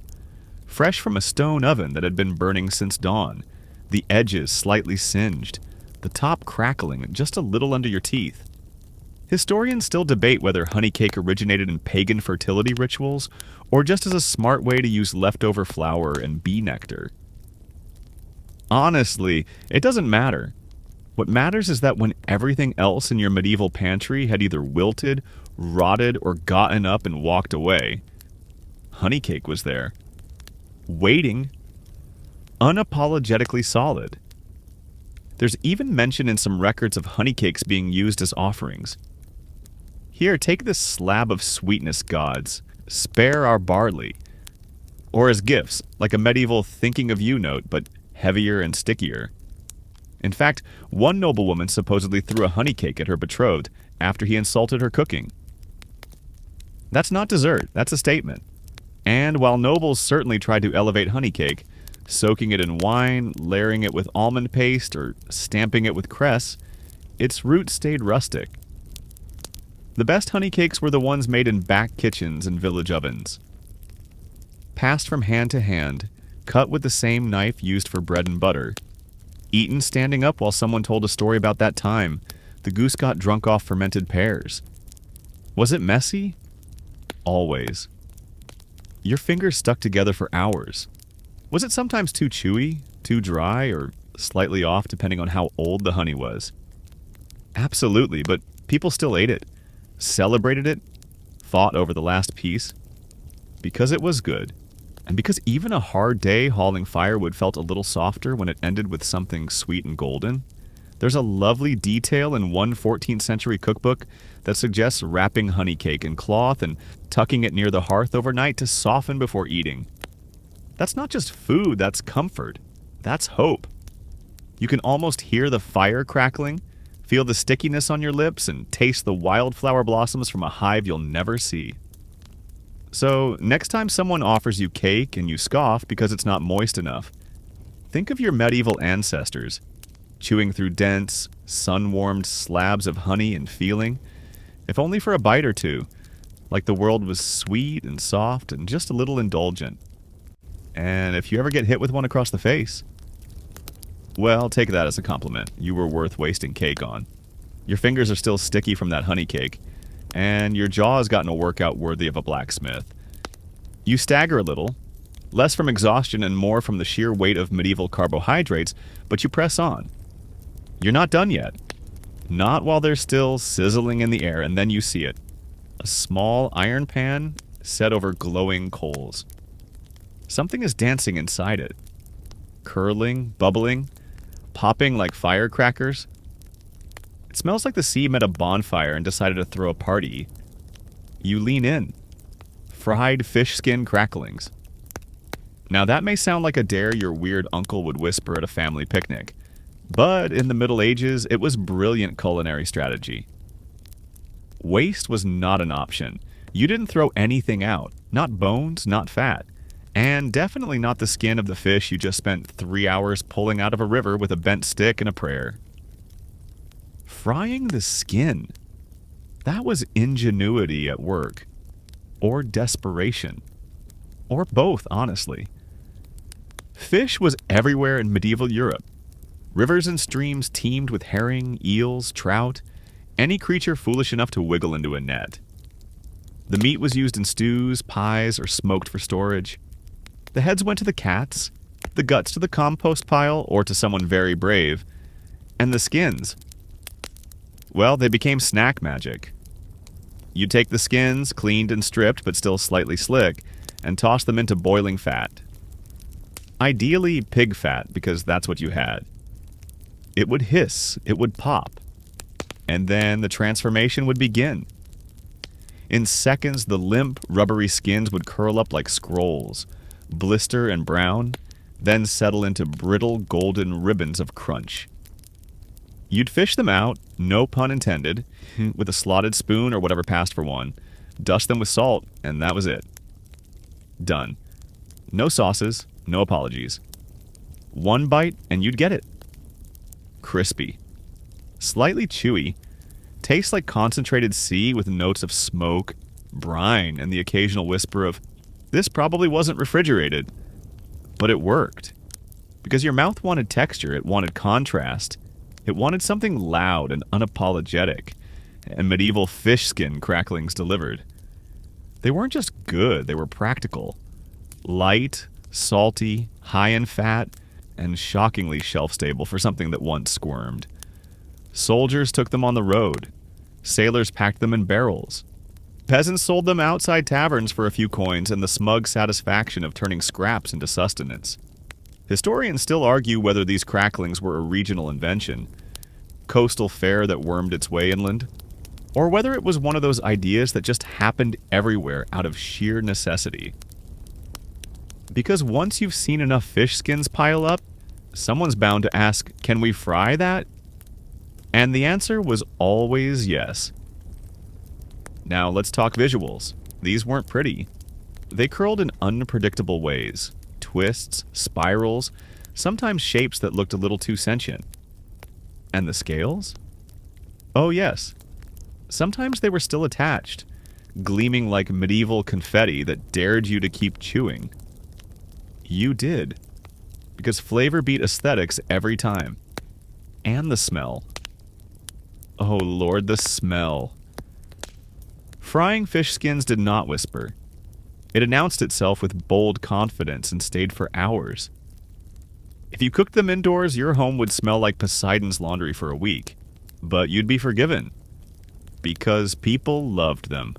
S1: Fresh from a stone oven that had been burning since dawn, the edges slightly singed, the top crackling just a little under your teeth. Historians still debate whether honey cake originated in pagan fertility rituals or just as a smart way to use leftover flour and bee nectar. Honestly, it doesn't matter. What matters is that when everything else in your medieval pantry had either wilted, rotted, or gotten up and walked away, honey cake was there. Waiting. Unapologetically solid. There's even mention in some records of honey cakes being used as offerings. Here, take this slab of sweetness, gods. Spare our barley. Or as gifts, like a medieval thinking of you note, but heavier and stickier. In fact, one noblewoman supposedly threw a honey cake at her betrothed after he insulted her cooking. That's not dessert, that's a statement. And while nobles certainly tried to elevate honey cake, soaking it in wine, layering it with almond paste, or stamping it with cress, its roots stayed rustic. The best honey cakes were the ones made in back kitchens and village ovens. Passed from hand to hand, cut with the same knife used for bread and butter. Eaten standing up while someone told a story about that time the goose got drunk off fermented pears. Was it messy? Always. Your fingers stuck together for hours. Was it sometimes too chewy, too dry, or slightly off depending on how old the honey was? Absolutely, but people still ate it, celebrated it, fought over the last piece. Because it was good. And because even a hard day hauling firewood felt a little softer when it ended with something sweet and golden, there's a lovely detail in one 14th century cookbook that suggests wrapping honey cake in cloth and tucking it near the hearth overnight to soften before eating. That's not just food, that's comfort. That's hope. You can almost hear the fire crackling, feel the stickiness on your lips, and taste the wildflower blossoms from a hive you'll never see. So, next time someone offers you cake and you scoff because it's not moist enough, think of your medieval ancestors, chewing through dense, sun-warmed slabs of honey and feeling, if only for a bite or two, like the world was sweet and soft and just a little indulgent. And if you ever get hit with one across the face, well, take that as a compliment. You were worth wasting cake on. Your fingers are still sticky from that honey cake, and your jaw has gotten a workout worthy of a blacksmith. You stagger a little, less from exhaustion and more from the sheer weight of medieval carbohydrates, but you press on. You're not done yet. Not while they're still sizzling in the air, and then you see it. A small iron pan set over glowing coals. Something is dancing inside it. Curling, bubbling, popping like firecrackers. It smells like the sea met a bonfire and decided to throw a party. You lean in. Fried fish skin cracklings. Now that may sound like a dare your weird uncle would whisper at a family picnic, but in the Middle Ages, it was brilliant culinary strategy. Waste was not an option. You didn't throw anything out, not bones, not fat, and definitely not the skin of the fish you just spent 3 hours pulling out of a river with a bent stick and a prayer. Frying the skin. That was ingenuity at work. Or desperation. Or both, honestly. Fish was everywhere in medieval Europe. Rivers and streams teemed with herring, eels, trout, any creature foolish enough to wiggle into a net. The meat was used in stews, pies, or smoked for storage. The heads went to the cats, the guts to the compost pile or to someone very brave, and the skins, well, they became snack magic. You'd take the skins, cleaned and stripped but still slightly slick, and toss them into boiling fat. Ideally pig fat, because that's what you had. It would hiss, it would pop, and then the transformation would begin. In seconds, the limp, rubbery skins would curl up like scrolls, blister and brown, then settle into brittle, golden ribbons of crunch. You'd fish them out, no pun intended, with a slotted spoon or whatever passed for one, dust them with salt, and that was it. Done. No sauces, no apologies. One bite, and you'd get it. Crispy. Slightly chewy. Tastes like concentrated sea with notes of smoke, brine, and the occasional whisper of, "This probably wasn't refrigerated." But it worked. Because your mouth wanted texture, it wanted contrast. It wanted something loud and unapologetic, and medieval fish skin cracklings delivered. They weren't just good, they were practical. Light, salty, high in fat, and shockingly shelf-stable for something that once squirmed. Soldiers took them on the road. Sailors packed them in barrels. Peasants sold them outside taverns for a few coins and the smug satisfaction of turning scraps into sustenance. Historians still argue whether these cracklings were a regional invention, coastal fare that wormed its way inland, or whether it was one of those ideas that just happened everywhere out of sheer necessity. Because once you've seen enough fish skins pile up, someone's bound to ask, "Can we fry that?" And the answer was always yes. Now let's talk visuals. These weren't pretty. They curled in unpredictable ways. Twists, spirals, sometimes shapes that looked a little too sentient. And the scales? Oh yes. Sometimes they were still attached, gleaming like medieval confetti that dared you to keep chewing. You did. Because flavor beat aesthetics every time. And the smell. Oh Lord, the smell. Frying fish skins did not whisper. It announced itself with bold confidence and stayed for hours. If you cooked them indoors, your home would smell like Poseidon's laundry for a week. But you'd be forgiven. Because people loved them.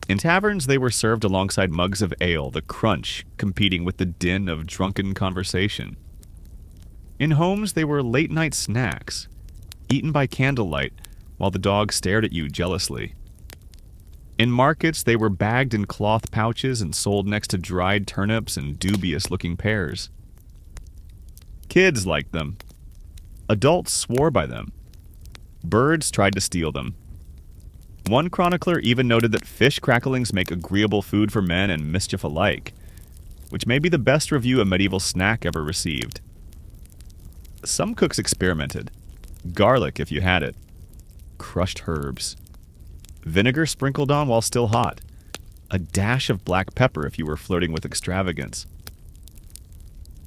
S1: In taverns, they were served alongside mugs of ale, the crunch competing with the din of drunken conversation. In homes, they were late-night snacks, eaten by candlelight while the dog stared at you jealously. In markets, they were bagged in cloth pouches and sold next to dried turnips and dubious-looking pears. Kids liked them. Adults swore by them. Birds tried to steal them. One chronicler even noted that fish cracklings make agreeable food for men and mischief alike, which may be the best review a medieval snack ever received. Some cooks experimented. Garlic if you had it. Crushed herbs. Vinegar sprinkled on while still hot. A dash of black pepper if you were flirting with extravagance.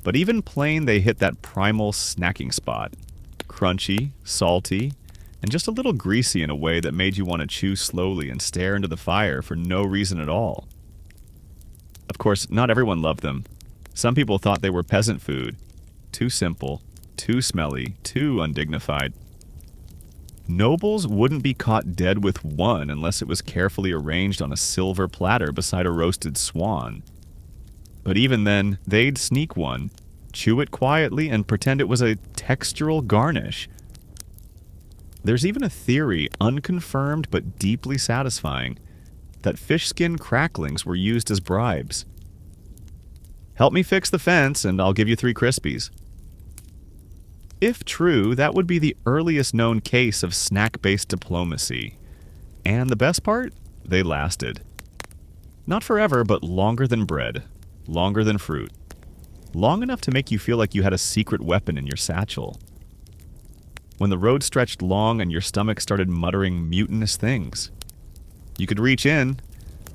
S1: But even plain, they hit that primal snacking spot. Crunchy, salty, and just a little greasy in a way that made you want to chew slowly and stare into the fire for no reason at all. Of course, not everyone loved them. Some people thought they were peasant food. Too simple, too smelly, too undignified. Nobles wouldn't be caught dead with one unless it was carefully arranged on a silver platter beside a roasted swan. But even then, they'd sneak one, chew it quietly, and pretend it was a textural garnish. There's even a theory, unconfirmed but deeply satisfying, that fish skin cracklings were used as bribes. Help me fix the fence and I'll give you 3 Crispies. If true, that would be the earliest known case of snack-based diplomacy. And the best part? They lasted. Not forever, but longer than bread, longer than fruit. Long enough to make you feel like you had a secret weapon in your satchel. When the road stretched long and your stomach started muttering mutinous things, you could reach in,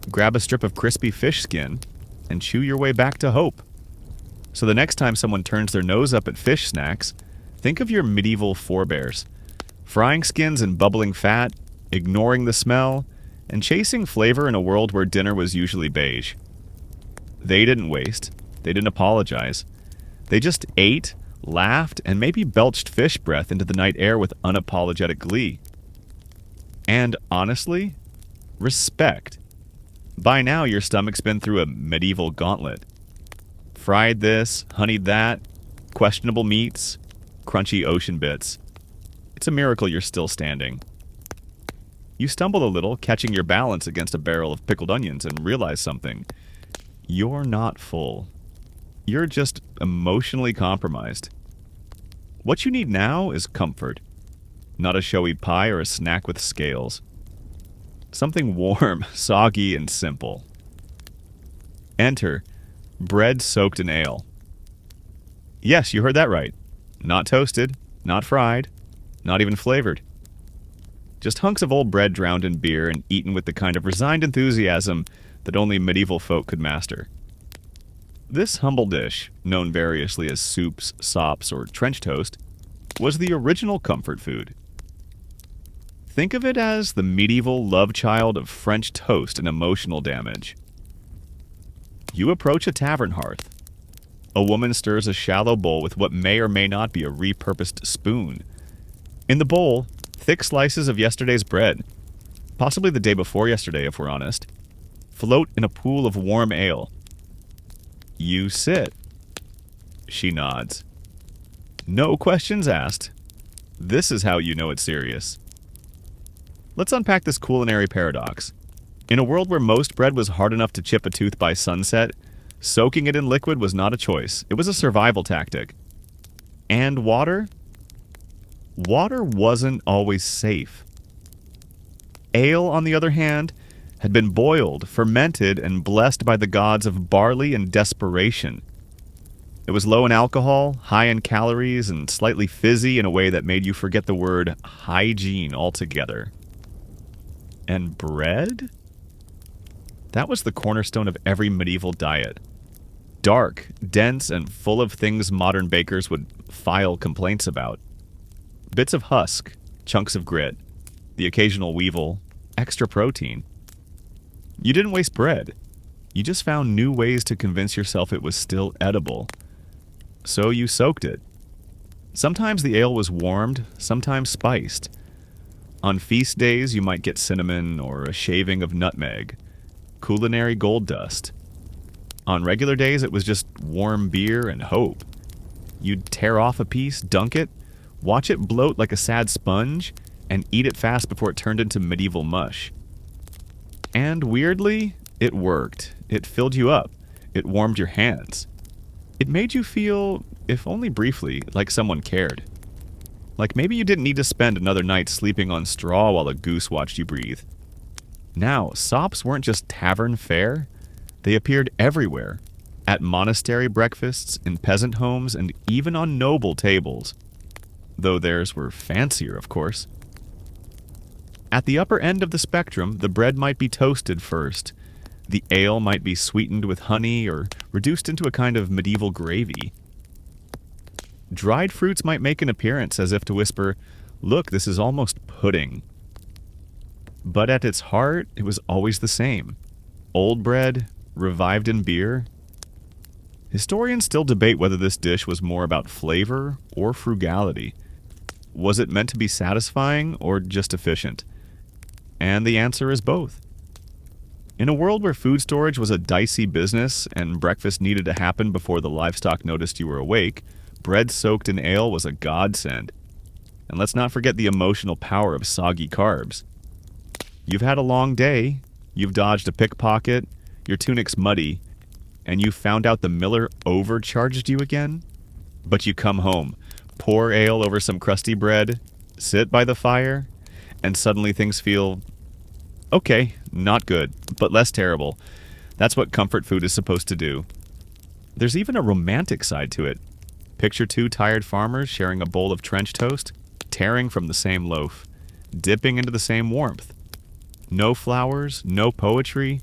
S1: grab a strip of crispy fish skin, and chew your way back to hope. So the next time someone turns their nose up at fish snacks, think of your medieval forebears, frying skins in bubbling fat, ignoring the smell, and chasing flavor in a world where dinner was usually beige. They didn't waste. They didn't apologize. They just ate, laughed, and maybe belched fish breath into the night air with unapologetic glee. And honestly, respect. By now, your stomach's been through a medieval gauntlet. Fried this, honeyed that, questionable meats, crunchy ocean bits. It's a miracle you're still standing. You stumble a little, catching your balance against a barrel of pickled onions, and realize something. You're not full. You're just emotionally compromised. What you need now is comfort. Not a showy pie or a snack with scales. Something warm, soggy, and simple. Enter bread soaked in ale. Yes, you heard that right. Not toasted, not fried, not even flavored. Just hunks of old bread drowned in beer and eaten with the kind of resigned enthusiasm that only medieval folk could master. This humble dish, known variously as soups, sops, or trench toast, was the original comfort food. Think of it as the medieval love child of French toast and emotional damage. You approach a tavern hearth. A woman stirs a shallow bowl with what may or may not be a repurposed spoon. In the bowl, thick slices of yesterday's bread, possibly the day before yesterday if we're honest, float in a pool of warm ale. You sit. She nods. No questions asked. This is how you know it's serious. Let's unpack this culinary paradox. In a world where most bread was hard enough to chip a tooth by sunset, soaking it in liquid was not a choice. It was a survival tactic. And water? Water wasn't always safe. Ale, on the other hand, had been boiled, fermented, and blessed by the gods of barley and desperation. It was low in alcohol, high in calories, and slightly fizzy in a way that made you forget the word hygiene altogether. And bread? That was the cornerstone of every medieval diet. Dark, dense, and full of things modern bakers would file complaints about. Bits of husk, chunks of grit, the occasional weevil, extra protein. You didn't waste bread. You just found new ways to convince yourself it was still edible. So you soaked it. Sometimes the ale was warmed, sometimes spiced. On feast days, you might get cinnamon or a shaving of nutmeg, culinary gold dust. On regular days, it was just warm beer and hope. You'd tear off a piece, dunk it, watch it bloat like a sad sponge, and eat it fast before it turned into medieval mush. And weirdly, it worked. It filled you up. It warmed your hands. It made you feel, if only briefly, like someone cared. Like maybe you didn't need to spend another night sleeping on straw while a goose watched you breathe. Now, sops weren't just tavern fare. They appeared everywhere. At monastery breakfasts, in peasant homes, and even on noble tables. Though theirs were fancier, of course. At the upper end of the spectrum, the bread might be toasted first. The ale might be sweetened with honey or reduced into a kind of medieval gravy. Dried fruits might make an appearance as if to whisper, "Look, this is almost pudding." But at its heart, it was always the same. Old bread, revived in beer. Historians still debate whether this dish was more about flavor or frugality. Was it meant to be satisfying or just efficient? And the answer is both. In a world where food storage was a dicey business and breakfast needed to happen before the livestock noticed you were awake, bread soaked in ale was a godsend. And let's not forget the emotional power of soggy carbs. You've had a long day, you've dodged a pickpocket, your tunic's muddy, and you found out the miller overcharged you again? But you come home, pour ale over some crusty bread, sit by the fire, and suddenly things feel, okay, not good, but less terrible. That's what comfort food is supposed to do. There's even a romantic side to it. Picture two tired farmers sharing a bowl of trench toast, tearing from the same loaf, dipping into the same warmth. No flowers, no poetry,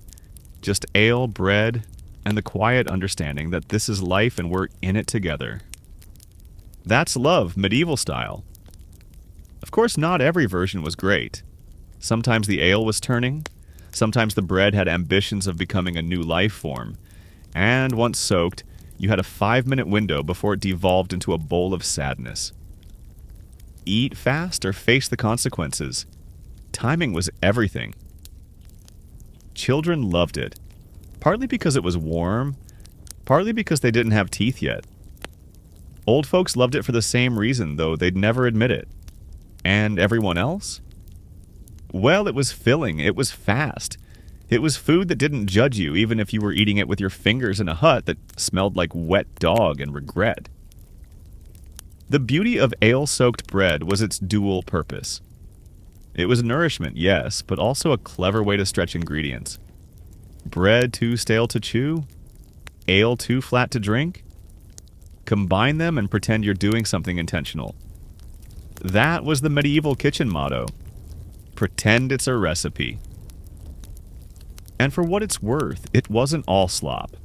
S1: just ale, bread, and the quiet understanding that this is life and we're in it together. That's love, medieval style. Of course, not every version was great. Sometimes the ale was turning, sometimes the bread had ambitions of becoming a new life form, and once soaked, you had a 5-minute window before it devolved into a bowl of sadness. Eat fast or face the consequences. Timing was everything. Children loved it, partly because it was warm, partly because they didn't have teeth yet. Old folks loved it for the same reason, though they'd never admit it. And everyone else? Well, it was filling, it was fast. It was food that didn't judge you, even if you were eating it with your fingers in a hut that smelled like wet dog and regret. The beauty of ale-soaked bread was its dual purpose. It was nourishment, yes, but also a clever way to stretch ingredients. Bread too stale to chew? Ale too flat to drink? Combine them and pretend you're doing something intentional. That was the medieval kitchen motto. Pretend it's a recipe. And for what it's worth, it wasn't all slop.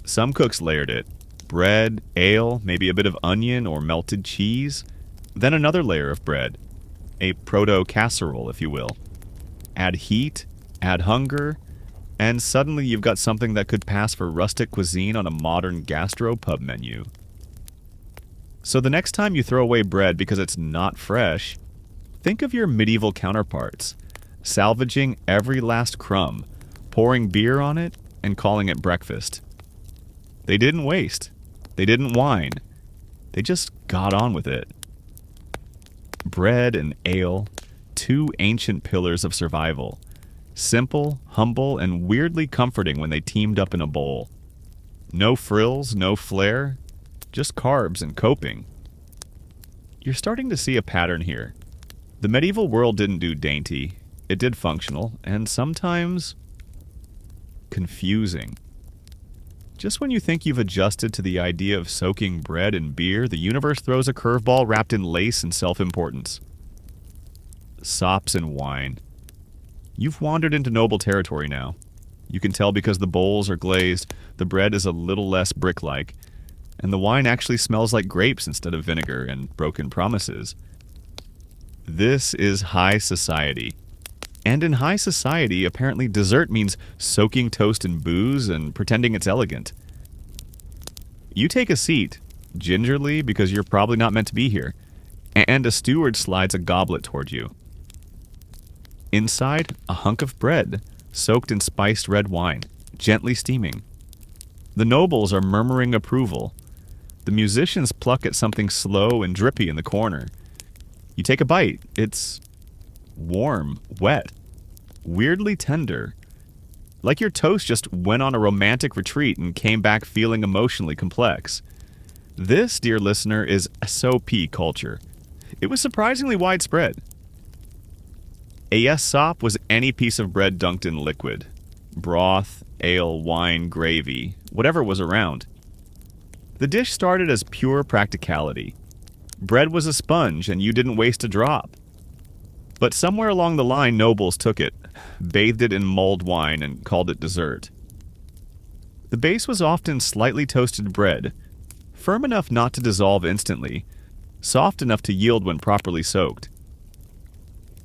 S1: Some cooks layered it. Bread, ale, maybe a bit of onion or melted cheese. Then another layer of bread. A proto-casserole, if you will. Add heat, add hunger, and suddenly you've got something that could pass for rustic cuisine on a modern gastro-pub menu. So the next time you throw away bread because it's not fresh, think of your medieval counterparts, salvaging every last crumb, pouring beer on it, and calling it breakfast. They didn't waste. They didn't whine. They just got on with it. Bread and ale, two ancient pillars of survival. Simple, humble, and weirdly comforting when they teamed up in a bowl. No frills, no flair, just carbs and coping. You're starting to see a pattern here. The medieval world didn't do dainty. It did functional, and sometimes confusing. Just when you think you've adjusted to the idea of soaking bread in beer, the universe throws a curveball wrapped in lace and self-importance. Sops and wine. You've wandered into noble territory now. You can tell because the bowls are glazed, the bread is a little less brick-like, and the wine actually smells like grapes instead of vinegar and broken promises. This is high society. And in high society, apparently dessert means soaking toast in booze and pretending it's elegant. You take a seat, gingerly because you're probably not meant to be here, and a steward slides a goblet toward you. Inside, a hunk of bread, soaked in spiced red wine, gently steaming. The nobles are murmuring approval. The musicians pluck at something slow and drippy in the corner. You take a bite. It's warm, wet, weirdly tender. Like your toast just went on a romantic retreat and came back feeling emotionally complex. This, dear listener, is SOP culture. It was surprisingly widespread. A sop was any piece of bread dunked in liquid. Broth, ale, wine, gravy, whatever was around. The dish started as pure practicality. Bread was a sponge and you didn't waste a drop. But somewhere along the line, nobles took it, bathed it in mulled wine, and called it dessert. The base was often slightly toasted bread, firm enough not to dissolve instantly, soft enough to yield when properly soaked.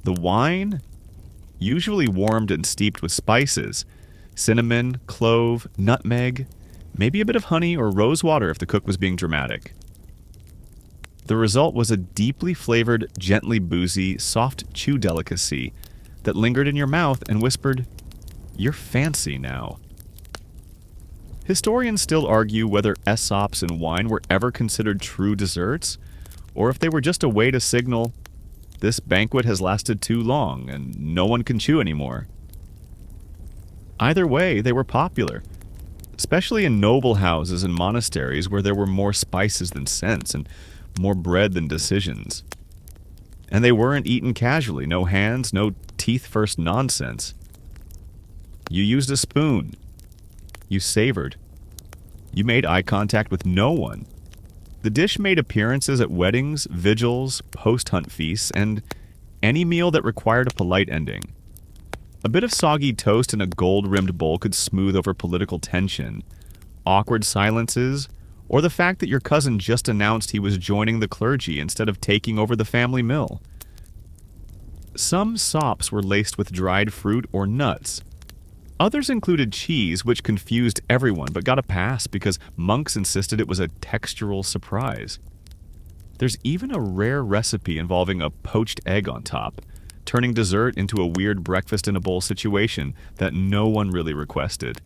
S1: The wine, usually warmed and steeped with spices, cinnamon, clove, nutmeg, maybe a bit of honey or rose water if the cook was being dramatic. The result was a deeply flavored, gently boozy, soft chew delicacy that lingered in your mouth and whispered, "You're fancy now." Historians still argue whether esops and wine were ever considered true desserts, or if they were just a way to signal, this banquet has lasted too long and no one can chew anymore. Either way, they were popular, especially in noble houses and monasteries where there were more spices than scents and more bread than decisions. And they weren't eaten casually, no hands, no teeth-first nonsense. You used a spoon. You savored. You made eye contact with no one. The dish made appearances at weddings, vigils, post-hunt feasts, and any meal that required a polite ending. A bit of soggy toast in a gold-rimmed bowl could smooth over political tension, awkward silences, or the fact that your cousin just announced he was joining the clergy instead of taking over the family mill. Some sops were laced with dried fruit or nuts. Others included cheese, which confused everyone but got a pass because monks insisted it was a textural surprise. There's even a rare recipe involving a poached egg on top, turning dessert into a weird breakfast-in-a-bowl situation that no one really requested.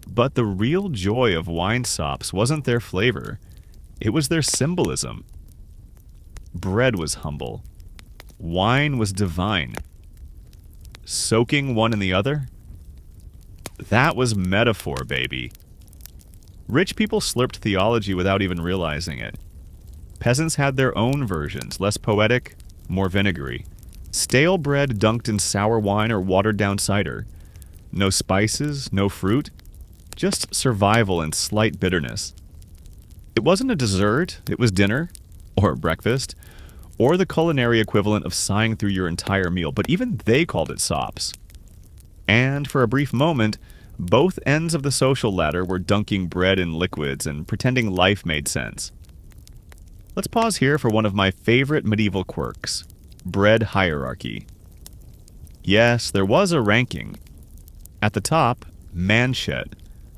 S1: But the real joy of wine sops wasn't their flavor. It was their symbolism. Bread was humble. Wine was divine. Soaking one in the other? That was metaphor, baby. Rich people slurped theology without even realizing it. Peasants had their own versions, less poetic, more vinegary. Stale bread dunked in sour wine or watered-down cider. No spices, no fruit, just survival and slight bitterness. It wasn't a dessert, it was dinner, or breakfast, or the culinary equivalent of sighing through your entire meal, but even they called it sops. And for a brief moment, both ends of the social ladder were dunking bread in liquids and pretending life made sense. Let's pause here for one of my favorite medieval quirks, bread hierarchy. Yes, there was a ranking. At the top, manchet,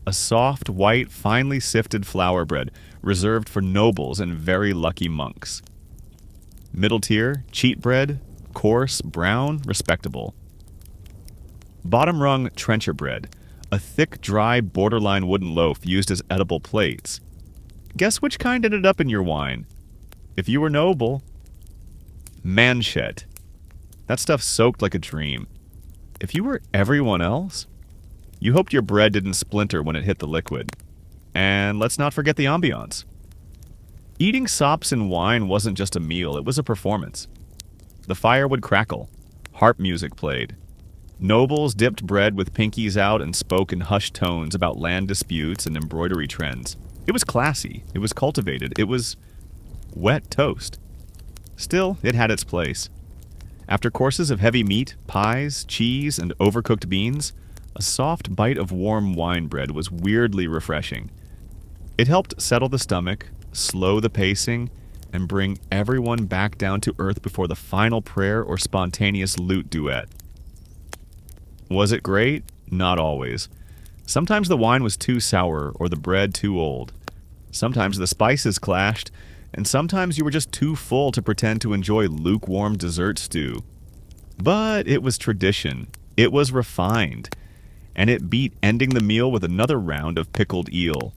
S1: a soft, white, finely sifted flour bread reserved for nobles and very lucky monks. Middle tier, cheat bread, coarse, brown, respectable. Bottom rung, trencher bread, a thick, dry, borderline wooden loaf used as edible plates. Guess which kind ended up in your wine? If you were noble, manchet. That stuff soaked like a dream. If you were everyone else, you hoped your bread didn't splinter when it hit the liquid. And let's not forget the ambiance. Eating sops and wine wasn't just a meal, it was a performance. The fire would crackle. Harp music played. Nobles dipped bread with pinkies out and spoke in hushed tones about land disputes and embroidery trends. It was classy. It was cultivated. It was wet toast. Still, it had its place. After courses of heavy meat, pies, cheese, and overcooked beans, a soft bite of warm wine bread was weirdly refreshing. It helped settle the stomach, slow the pacing, and bring everyone back down to earth before the final prayer or spontaneous lute duet. Was it great? Not always. Sometimes the wine was too sour or the bread too old. Sometimes the spices clashed, and sometimes you were just too full to pretend to enjoy lukewarm dessert stew. But it was tradition. It was refined. And it beat ending the meal with another round of pickled eel.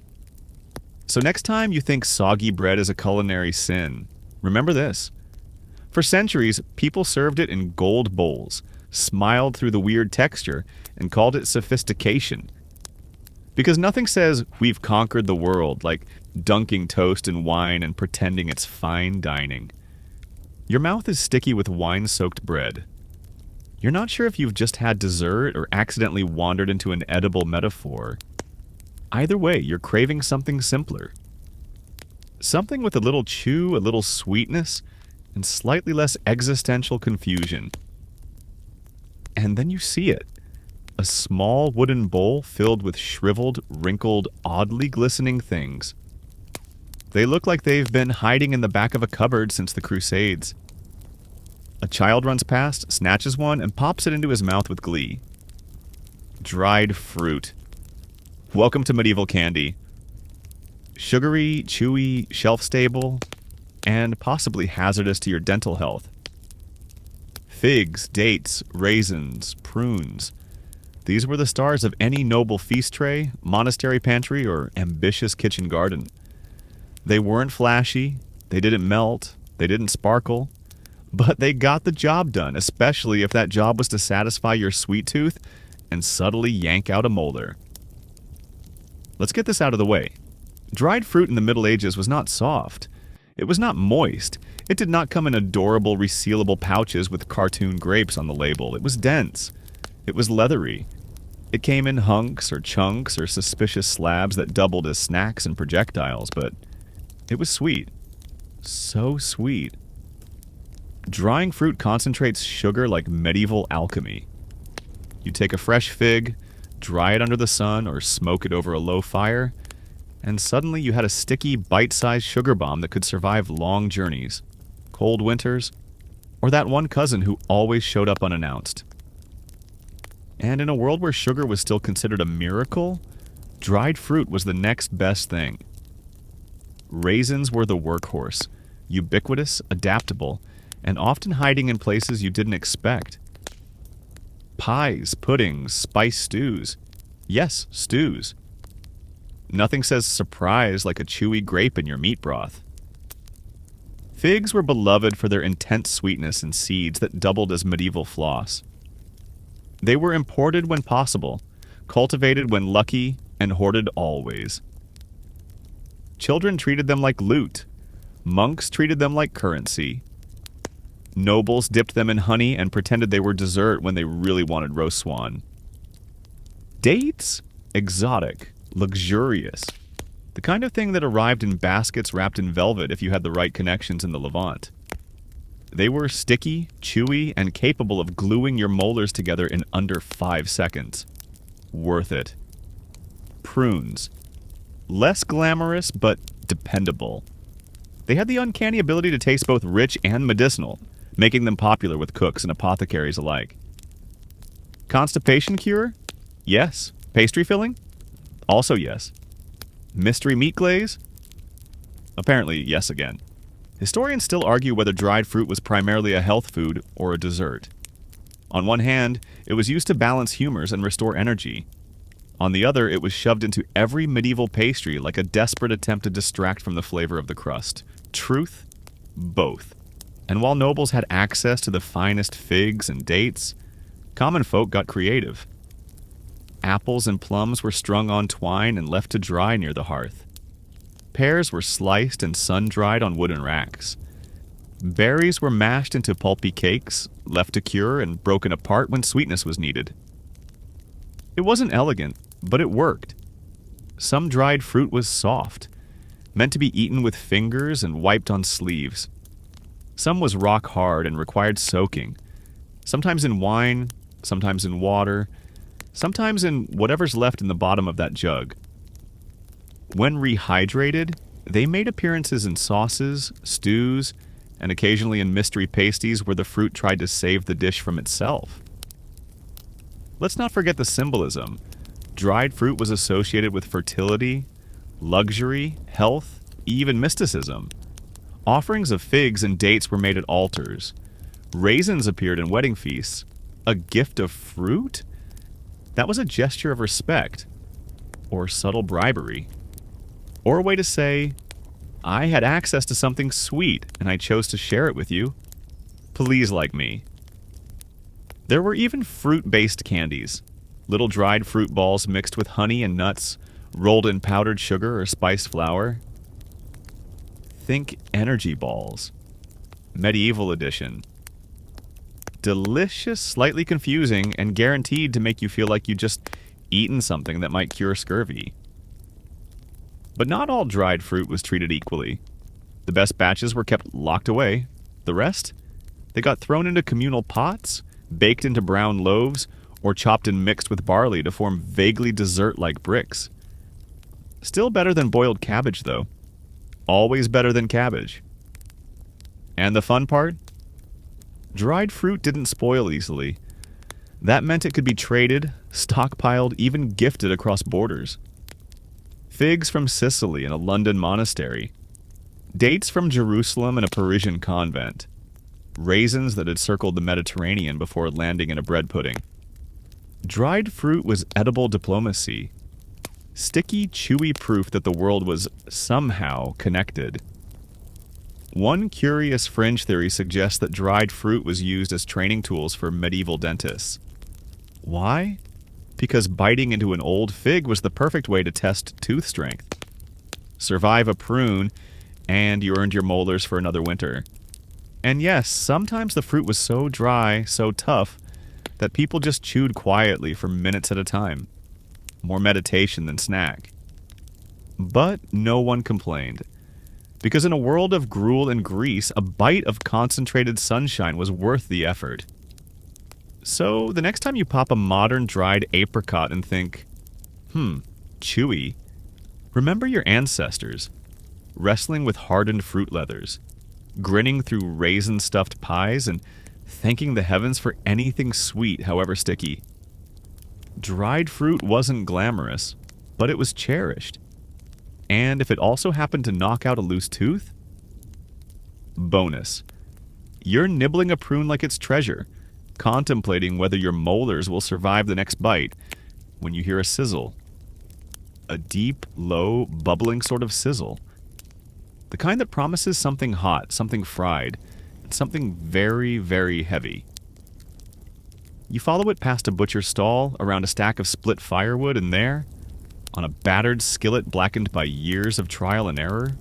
S1: So next time you think soggy bread is a culinary sin, remember this. For centuries, people served it in gold bowls, smiled through the weird texture, and called it sophistication. Because nothing says, we've conquered the world, like dunking toast in wine and pretending it's fine dining. Your mouth is sticky with wine-soaked bread. You're not sure if you've just had dessert or accidentally wandered into an edible metaphor. Either way, you're craving something simpler. Something with a little chew, a little sweetness, and slightly less existential confusion. And then you see it. A small wooden bowl filled with shriveled, wrinkled, oddly glistening things. They look like they've been hiding in the back of a cupboard since the Crusades. A child runs past, snatches one, and pops it into his mouth with glee. Dried fruit. Welcome to medieval candy. Sugary, chewy, shelf-stable, and possibly hazardous to your dental health. Figs, dates, raisins, prunes. These were the stars of any noble feast tray, monastery pantry, or ambitious kitchen garden. They weren't flashy, they didn't melt, They didn't sparkle, but they got the job done, especially if that job was to satisfy your sweet tooth and subtly yank out a molder. Let's get this out of the way. Dried fruit in the Middle Ages was not soft. It was not moist. It did not come in adorable resealable pouches with cartoon grapes on the label. It was dense. It was leathery. It came in hunks or chunks or suspicious slabs that doubled as snacks and projectiles, but it was sweet. So sweet. Drying fruit concentrates sugar like medieval alchemy. You take a fresh fig, dry it under the sun or smoke it over a low fire, and suddenly you had a sticky, bite-sized sugar bomb that could survive long journeys, cold winters, or that one cousin who always showed up unannounced. And in a world where sugar was still considered a miracle, dried fruit was the next best thing. Raisins were the workhorse, ubiquitous, adaptable, and often hiding in places you didn't expect. Pies, puddings, spiced stews. Yes, stews. Nothing says surprise like a chewy grape in your meat broth. Figs were beloved for their intense sweetness and seeds that doubled as medieval floss. They were imported when possible, cultivated when lucky, and hoarded always. Children treated them like loot. Monks treated them like currency. Nobles dipped them in honey and pretended they were dessert when they really wanted roast swan. Dates? Exotic. Luxurious. The kind of thing that arrived in baskets wrapped in velvet if you had the right connections in the Levant. They were sticky, chewy, and capable of gluing your molars together in under 5 seconds. Worth it. Prunes. Less glamorous, but dependable. They had the uncanny ability to taste both rich and medicinal, making them popular with cooks and apothecaries alike. Constipation cure? Yes. Pastry filling? Also yes. Mystery meat glaze? Apparently yes again. Historians still argue whether dried fruit was primarily a health food or a dessert. On one hand, it was used to balance humors and restore energy. On the other, it was shoved into every medieval pastry like a desperate attempt to distract from the flavor of the crust. Truth? Both. And while nobles had access to the finest figs and dates, common folk got creative. Apples and plums were strung on twine and left to dry near the hearth. Pears were sliced and sun-dried on wooden racks. Berries were mashed into pulpy cakes, left to cure and broken apart when sweetness was needed. It wasn't elegant, but it worked. Some dried fruit was soft, meant to be eaten with fingers and wiped on sleeves. Some was rock hard and required soaking, sometimes in wine, sometimes in water, sometimes in whatever's left in the bottom of that jug. When rehydrated, they made appearances in sauces, stews, and occasionally in mystery pasties where the fruit tried to save the dish from itself. Let's not forget the symbolism. Dried fruit was associated with fertility, luxury, health, even mysticism. Offerings of figs and dates were made at altars. Raisins appeared in wedding feasts. A gift of fruit? That was a gesture of respect, or subtle bribery. Or a way to say, I had access to something sweet and I chose to share it with you. Please like me. There were even fruit-based candies. Little dried fruit balls mixed with honey and nuts, rolled in powdered sugar or spiced flour. Think energy balls. Medieval edition. Delicious, slightly confusing, and guaranteed to make you feel like you just eaten something that might cure scurvy. But not all dried fruit was treated equally. The best batches were kept locked away. The rest? They got thrown into communal pots, baked into brown loaves, or chopped and mixed with barley to form vaguely dessert-like bricks. Still better than boiled cabbage, though. Always better than cabbage. And the fun part? Dried fruit didn't spoil easily. That meant it could be traded, stockpiled, even gifted across borders. Figs from Sicily in a London monastery. Dates from Jerusalem in a Parisian convent. Raisins that had circled the Mediterranean before landing in a bread pudding. Dried fruit was edible diplomacy. Sticky, chewy proof that the world was somehow connected. One curious fringe theory suggests that dried fruit was used as training tools for medieval dentists. Why? Because biting into an old fig was the perfect way to test tooth strength. Survive a prune, and you earned your molars for another winter. And yes, sometimes the fruit was so dry, so tough, that people just chewed quietly for minutes at a time. More meditation than snack. But no one complained. Because in a world of gruel and grease, a bite of concentrated sunshine was worth the effort. So, the next time you pop a modern dried apricot and think, chewy, remember your ancestors, wrestling with hardened fruit leathers, grinning through raisin-stuffed pies, and thanking the heavens for anything sweet, however sticky. Dried fruit wasn't glamorous, but it was cherished. And if it also happened to knock out a loose tooth? Bonus. You're nibbling a prune like it's treasure, contemplating whether your molars will survive the next bite, when you hear a sizzle. A deep, low, bubbling sort of sizzle. The kind that promises something hot, something fried, and something very, very heavy. You follow it past a butcher's stall, around a stack of split firewood, and there, on a battered skillet blackened by years of trial and error,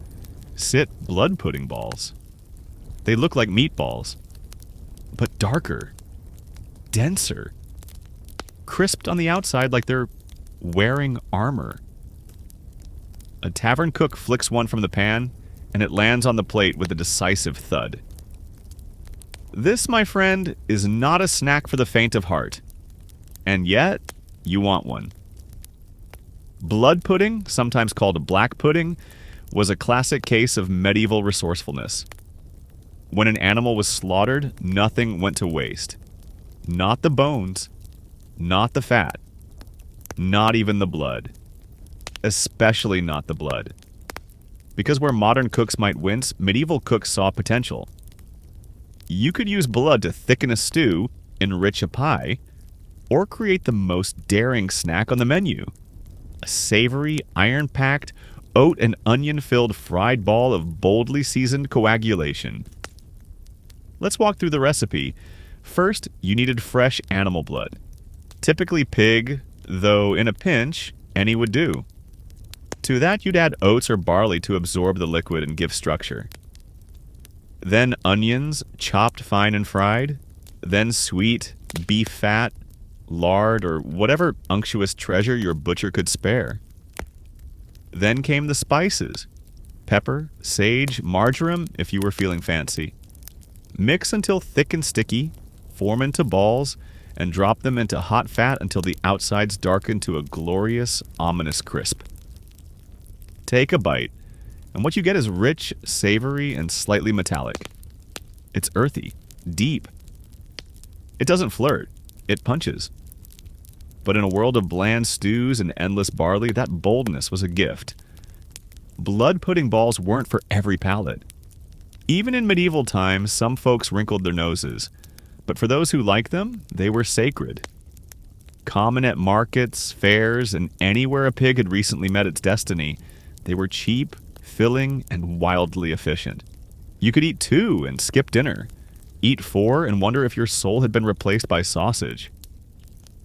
S1: sit blood pudding balls. They look like meatballs, but darker, denser, crisped on the outside like they're wearing armor. A tavern cook flicks one from the pan, and it lands on the plate with a decisive thud. This, my friend, is not a snack for the faint of heart. And yet, you want one. Blood pudding, sometimes called black pudding, was a classic case of medieval resourcefulness. When an animal was slaughtered, nothing went to waste. Not the bones, not the fat, not even the blood. Especially not the blood. Because where modern cooks might wince, medieval cooks saw potential. You could use blood to thicken a stew, enrich a pie, or create the most daring snack on the menu. A savory, iron-packed, oat and onion-filled fried ball of boldly seasoned coagulation. Let's walk through the recipe. First, you needed fresh animal blood. Typically pig, though in a pinch, any would do. To that, you'd add oats or barley to absorb the liquid and give structure. Then onions, chopped fine and fried. Then sweet, beef fat, lard, or whatever unctuous treasure your butcher could spare. Then came the spices. Pepper, sage, marjoram, if you were feeling fancy. Mix until thick and sticky, form into balls, and drop them into hot fat until the outsides darken to a glorious, ominous crisp. Take a bite, and what you get is rich, savory, and slightly metallic. It's earthy, deep. It doesn't flirt, it punches. But in a world of bland stews and endless barley, that boldness was a gift. Blood pudding balls weren't for every palate. Even in medieval times, some folks wrinkled their noses. But for those who liked them, they were sacred. Common at markets, fairs, and anywhere a pig had recently met its destiny, they were cheap, filling, and wildly efficient. You could eat 2 and skip dinner. Eat 4 and wonder if your soul had been replaced by sausage.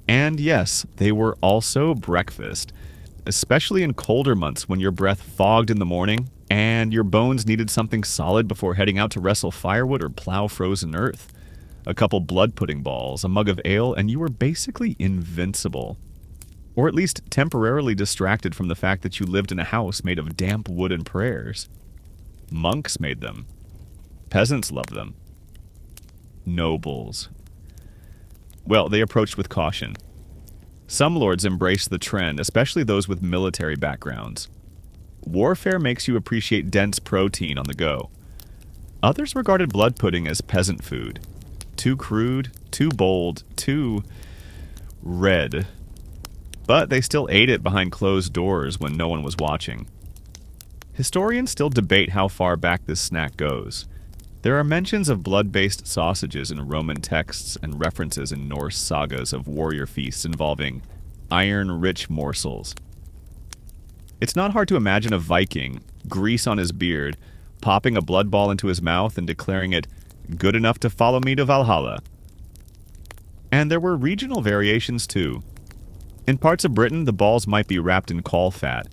S1: And yes, they were also breakfast, especially in colder months when your breath fogged in the morning and your bones needed something solid before heading out to wrestle firewood or plow frozen earth. A couple blood pudding balls, a mug of ale, and you were basically invincible. Or at least temporarily distracted from the fact that you lived in a house made of damp wood and prayers. Monks made them. Peasants loved them. Nobles. Well, they approached with caution. Some lords embraced the trend, especially those with military backgrounds. Warfare makes you appreciate dense protein on the go. Others regarded blood pudding as peasant food. Too crude, too bold, too red. But they still ate it behind closed doors when no one was watching. Historians still debate how far back this snack goes. There are mentions of blood-based sausages in Roman texts and references in Norse sagas of warrior feasts involving iron-rich morsels. It's not hard to imagine a Viking, grease on his beard, popping a blood ball into his mouth and declaring it good enough to follow me to Valhalla. And there were regional variations too. In parts of Britain, the balls might be wrapped in caul fat,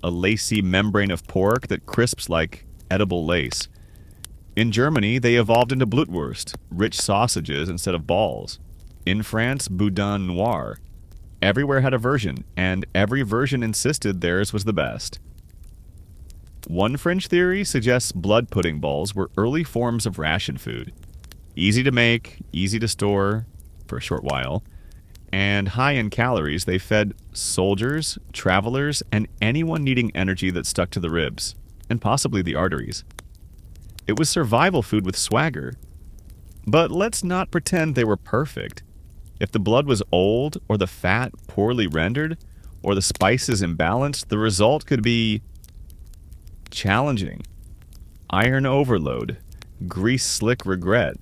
S1: a lacy membrane of pork that crisps like edible lace. In Germany, they evolved into blutwurst, rich sausages instead of balls. In France, boudin noir. Everywhere had a version, and every version insisted theirs was the best. One fringe theory suggests blood pudding balls were early forms of ration food. Easy to make, easy to store, for a short while, and high in calories, they fed soldiers, travelers, and anyone needing energy that stuck to the ribs, and possibly the arteries. It was survival food with swagger. But let's not pretend they were perfect. If the blood was old, or the fat poorly rendered, or the spices imbalanced, the result could be challenging. Iron overload, grease-slick regret,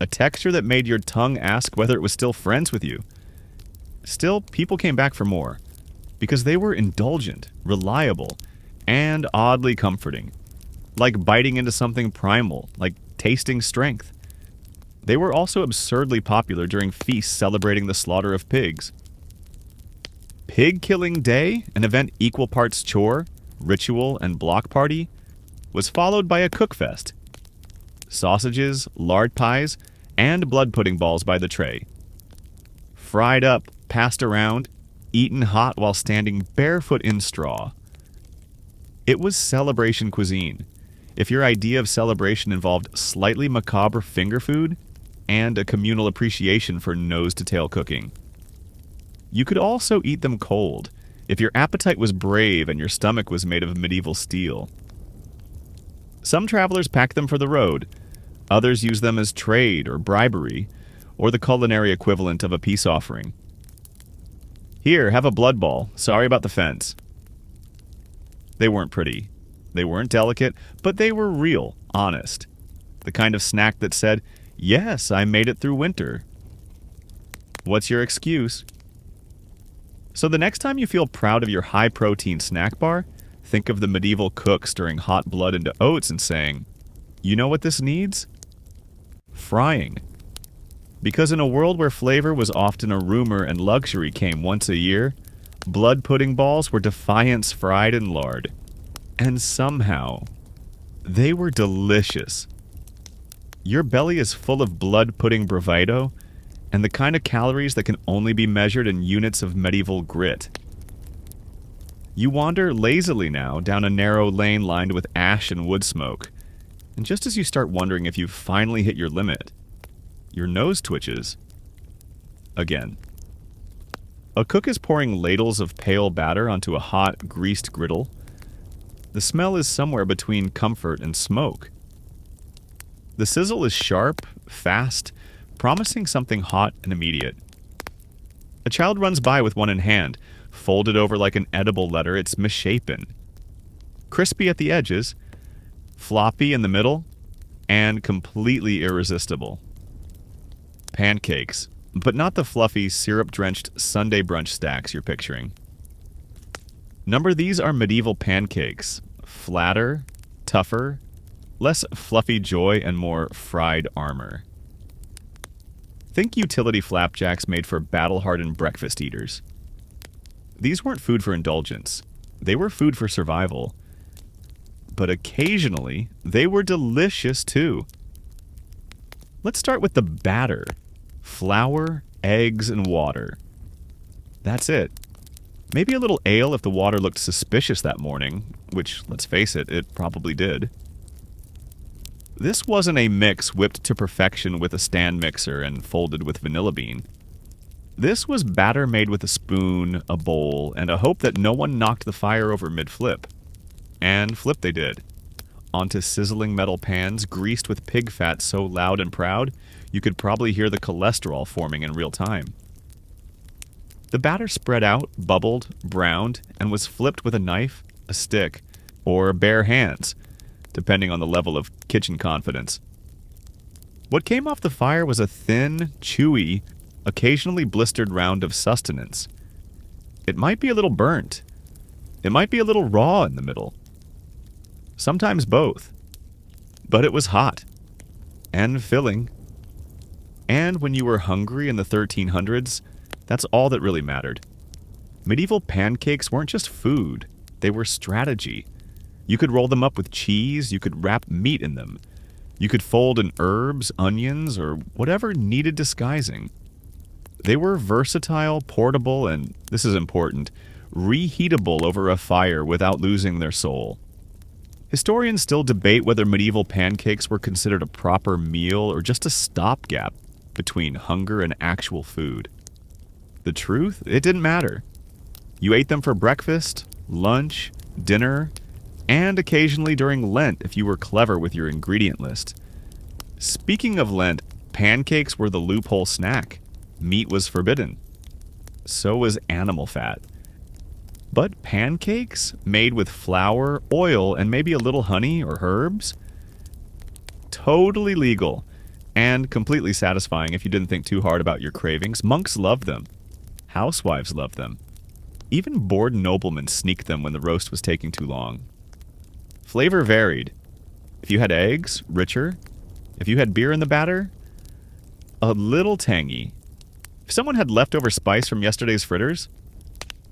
S1: a texture that made your tongue ask whether it was still friends with you. Still, people came back for more, because they were indulgent, reliable, and oddly comforting. Like biting into something primal, like tasting strength. They were also absurdly popular during feasts celebrating the slaughter of pigs. Pig Killing Day, an event equal parts chore, ritual, and block party, was followed by a cookfest. Sausages, lard pies, and blood pudding balls by the tray. Fried up, passed around, eaten hot while standing barefoot in straw. It was celebration cuisine. If your idea of celebration involved slightly macabre finger food and a communal appreciation for nose-to-tail cooking. You could also eat them cold, if your appetite was brave and your stomach was made of medieval steel. Some travelers packed them for the road. Others used them as trade or bribery, or the culinary equivalent of a peace offering. Here, have a blood ball. Sorry about the fence. They weren't pretty. They weren't delicate, but they were real, honest. The kind of snack that said, yes, I made it through winter. What's your excuse? So the next time you feel proud of your high-protein snack bar, think of the medieval cook stirring hot blood into oats and saying, you know what this needs? Frying. Because in a world where flavor was often a rumor and luxury came once a year, blood pudding balls were defiance fried in lard. And somehow, they were delicious. Your belly is full of blood pudding bravado, and the kind of calories that can only be measured in units of medieval grit. You wander lazily now down a narrow lane lined with ash and wood smoke, and just as you start wondering if you've finally hit your limit, your nose twitches. Again. A cook is pouring ladles of pale batter onto a hot, greased griddle. The smell is somewhere between comfort and smoke. The sizzle is sharp, fast, promising something hot and immediate. A child runs by with one in hand, folded over like an edible letter. It's misshapen. Crispy at the edges, floppy in the middle, and completely irresistible. Pancakes, but not the fluffy, syrup-drenched Sunday brunch stacks you're picturing. Number these are medieval pancakes. Flatter, tougher, less fluffy joy, and more fried armor. Think utility flapjacks made for battle-hardened breakfast eaters. These weren't food for indulgence. They were food for survival. But occasionally, they were delicious too. Let's start with the batter. Flour, eggs, and water. That's it. Maybe a little ale if the water looked suspicious that morning, which, let's face it, it probably did. This wasn't a mix whipped to perfection with a stand mixer and folded with vanilla bean. This was batter made with a spoon, a bowl, and a hope that no one knocked the fire over mid-flip. And flip they did. Onto sizzling metal pans greased with pig fat so loud and proud, you could probably hear the cholesterol forming in real time. The batter spread out, bubbled, browned, and was flipped with a knife, a stick, or bare hands, depending on the level of kitchen confidence. What came off the fire was a thin, chewy, occasionally blistered round of sustenance. It might be a little burnt. It might be a little raw in the middle. Sometimes both. But it was hot and filling. And when you were hungry in the 1300s, that's all that really mattered. Medieval pancakes weren't just food, they were strategy. You could roll them up with cheese, you could wrap meat in them. You could fold in herbs, onions, or whatever needed disguising. They were versatile, portable, and, this is important, reheatable over a fire without losing their soul. Historians still debate whether medieval pancakes were considered a proper meal or just a stopgap between hunger and actual food. The truth? It didn't matter. You ate them for breakfast, lunch, dinner, and occasionally during Lent if you were clever with your ingredient list. Speaking of Lent, pancakes were the loophole snack. Meat was forbidden. So was animal fat. But pancakes made with flour, oil, and maybe a little honey or herbs? Totally legal and completely satisfying if you didn't think too hard about your cravings. Monks loved them. Housewives loved them. Even bored noblemen sneaked them when the roast was taking too long. Flavor varied. If you had eggs, richer. If you had beer in the batter, a little tangy. If someone had leftover spice from yesterday's fritters,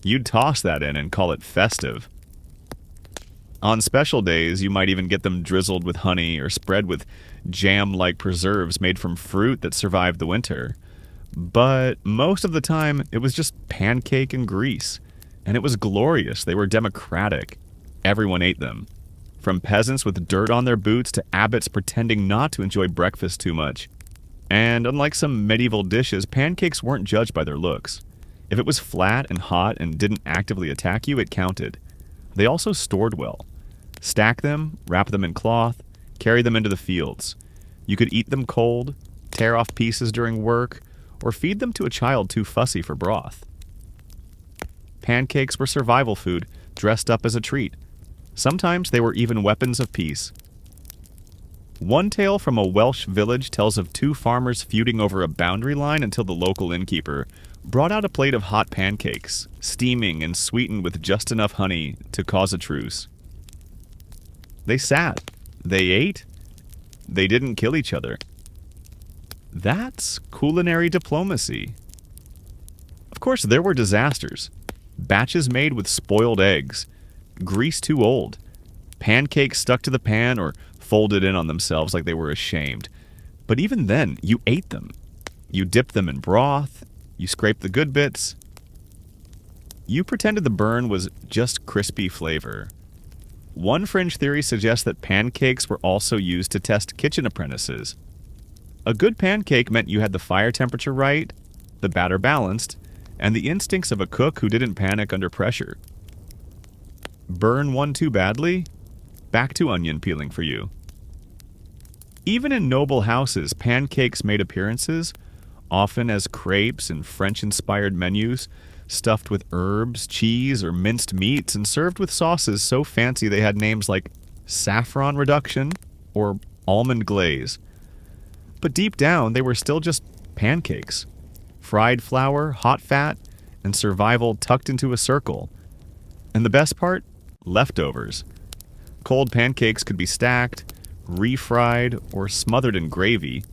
S1: you'd toss that in and call it festive. On special days, you might even get them drizzled with honey or spread with jam-like preserves made from fruit that survived the winter. But most of the time, it was just pancake and grease. And it was glorious. They were democratic. Everyone ate them. From peasants with dirt on their boots to abbots pretending not to enjoy breakfast too much. And unlike some medieval dishes, pancakes weren't judged by their looks. If it was flat and hot and didn't actively attack you, it counted. They also stored well. Stack them, wrap them in cloth, carry them into the fields. You could eat them cold, tear off pieces during work, or feed them to a child too fussy for broth. Pancakes were survival food, dressed up as a treat. Sometimes they were even weapons of peace. One tale from a Welsh village tells of two farmers feuding over a boundary line until the local innkeeper brought out a plate of hot pancakes, steaming and sweetened with just enough honey to cause a truce. They sat. They ate. They didn't kill each other. That's culinary diplomacy. Of course, there were disasters. Batches made with spoiled eggs, grease too old, pancakes stuck to the pan or folded in on themselves like they were ashamed. But even then, you ate them. You dipped them in broth. You scraped the good bits. You pretended the burn was just crispy flavor. One fringe theory suggests that pancakes were also used to test kitchen apprentices. A good pancake meant you had the fire temperature right, the batter balanced, and the instincts of a cook who didn't panic under pressure. Burn one too badly? Back to onion peeling for you. Even in noble houses, pancakes made appearances, often as crepes and French-inspired menus, stuffed with herbs, cheese, or minced meats, and served with sauces so fancy they had names like saffron reduction or almond glaze. But deep down, they were still just pancakes. Fried flour, hot fat, and survival tucked into a circle. And the best part? Leftovers. Cold pancakes could be stacked, refried, or smothered in gravy.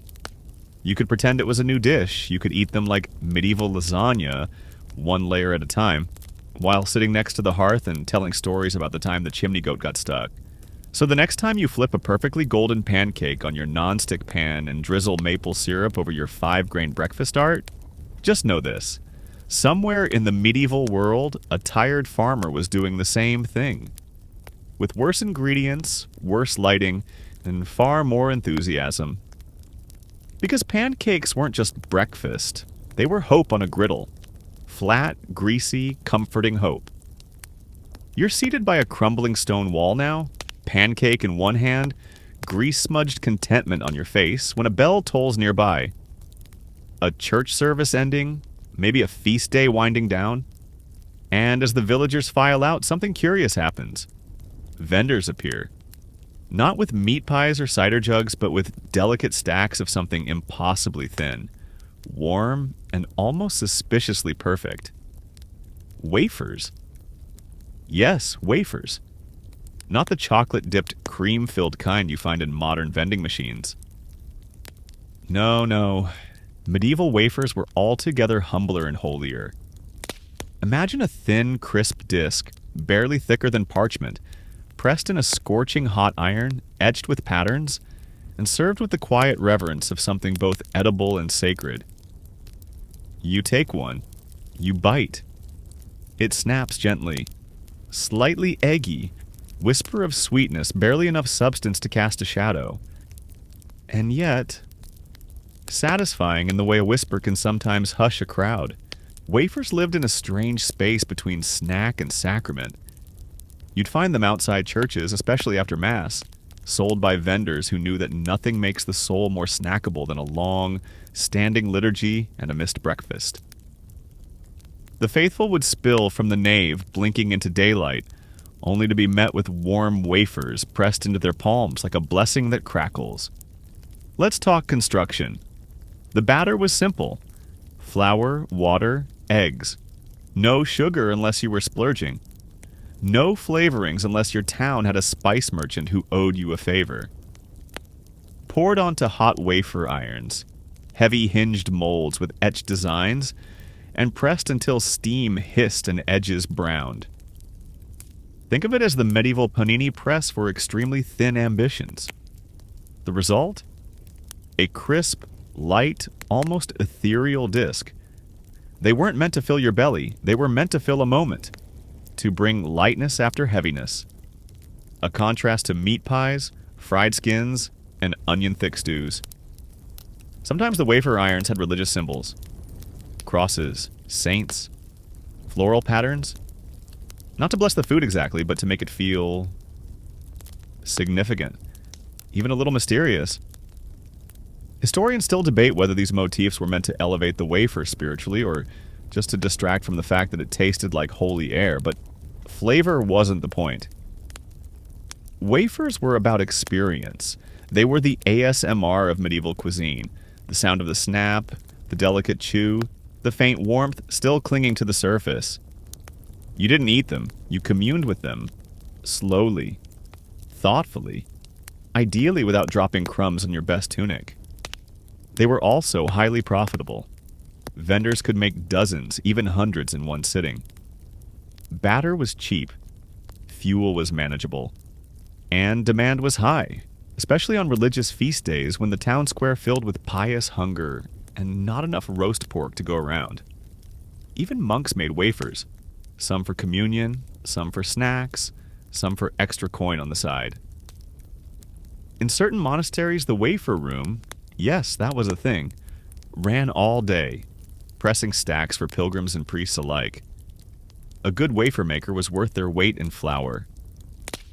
S1: You could pretend it was a new dish. You could eat them like medieval lasagna, one layer at a time, while sitting next to the hearth and telling stories about the time the chimney goat got stuck. So the next time you flip a perfectly golden pancake on your nonstick pan and drizzle maple syrup over your 5-grain breakfast art, just know this. Somewhere in the medieval world, a tired farmer was doing the same thing. With worse ingredients, worse lighting, and far more enthusiasm. Because pancakes weren't just breakfast. They were hope on a griddle. Flat, greasy, comforting hope. You're seated by a crumbling stone wall now, pancake in one hand, grease-smudged contentment on your face, when a bell tolls nearby. A church service ending, maybe a feast day winding down. And as the villagers file out, something curious happens. Vendors appear. Not with meat pies or cider jugs, but with delicate stacks of something impossibly thin. Warm and almost suspiciously perfect. Wafers. Yes, wafers. not the chocolate-dipped, cream-filled kind you find in modern vending machines. No, no. Medieval wafers were altogether humbler and holier. Imagine a thin, crisp disc, barely thicker than parchment, pressed in a scorching hot iron, etched with patterns, and served with the quiet reverence of something both edible and sacred. You take one. You bite. It snaps gently. Slightly eggy, whisper of sweetness, barely enough substance to cast a shadow. And yet, satisfying in the way a whisper can sometimes hush a crowd. Wafers lived in a strange space between snack and sacrament. You'd find them outside churches, especially after Mass, sold by vendors who knew that nothing makes the soul more snackable than a long, standing liturgy and a missed breakfast. The faithful would spill from the nave, blinking into daylight, only to be met with warm wafers pressed into their palms like a blessing that crackles. Let's talk construction. The batter was simple. Flour, water, eggs. No sugar unless you were splurging. No flavorings unless your town had a spice merchant who owed you a favor. Poured onto hot wafer irons, heavy hinged molds with etched designs, and pressed until steam hissed and edges browned. Think of it as the medieval panini press for extremely thin ambitions. The result? A crisp, light, almost ethereal disc. They weren't meant to fill your belly, they were meant to fill a moment, to bring lightness after heaviness. A contrast to meat pies, fried skins, and onion-thick stews. Sometimes the wafer irons had religious symbols. Crosses, saints, floral patterns. Not to bless the food exactly, but to make it feel significant, even a little mysterious. Historians still debate whether these motifs were meant to elevate the wafer spiritually or just to distract from the fact that it tasted like holy air, but flavor wasn't the point. Wafers were about experience. They were the ASMR of medieval cuisine. The sound of the snap, the delicate chew, the faint warmth still clinging to the surface. You didn't eat them, you communed with them. Slowly. Thoughtfully. Ideally without dropping crumbs on your best tunic. They were also highly profitable. Vendors could make dozens, even hundreds in one sitting. Batter was cheap. Fuel was manageable. And demand was high, especially on religious feast days when the town square filled with pious hunger and not enough roast pork to go around. Even monks made wafers. Some for communion, some for snacks, some for extra coin on the side. In certain monasteries, the wafer room, yes, that was a thing, ran all day, pressing stacks for pilgrims and priests alike. A good wafer maker was worth their weight in flour.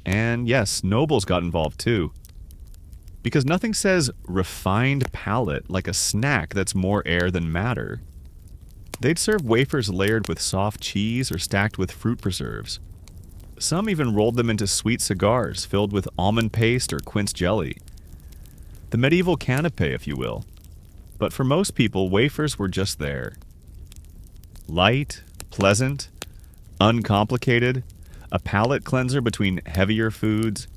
S1: And yes, nobles got involved too. Because nothing says refined palate like a snack that's more air than matter. They'd serve wafers layered with soft cheese or stacked with fruit preserves. Some even rolled them into sweet cigars filled with almond paste or quince jelly. The medieval canapé, if you will. But for most people, wafers were just there. Light, pleasant, uncomplicated, a palate cleanser between heavier foods.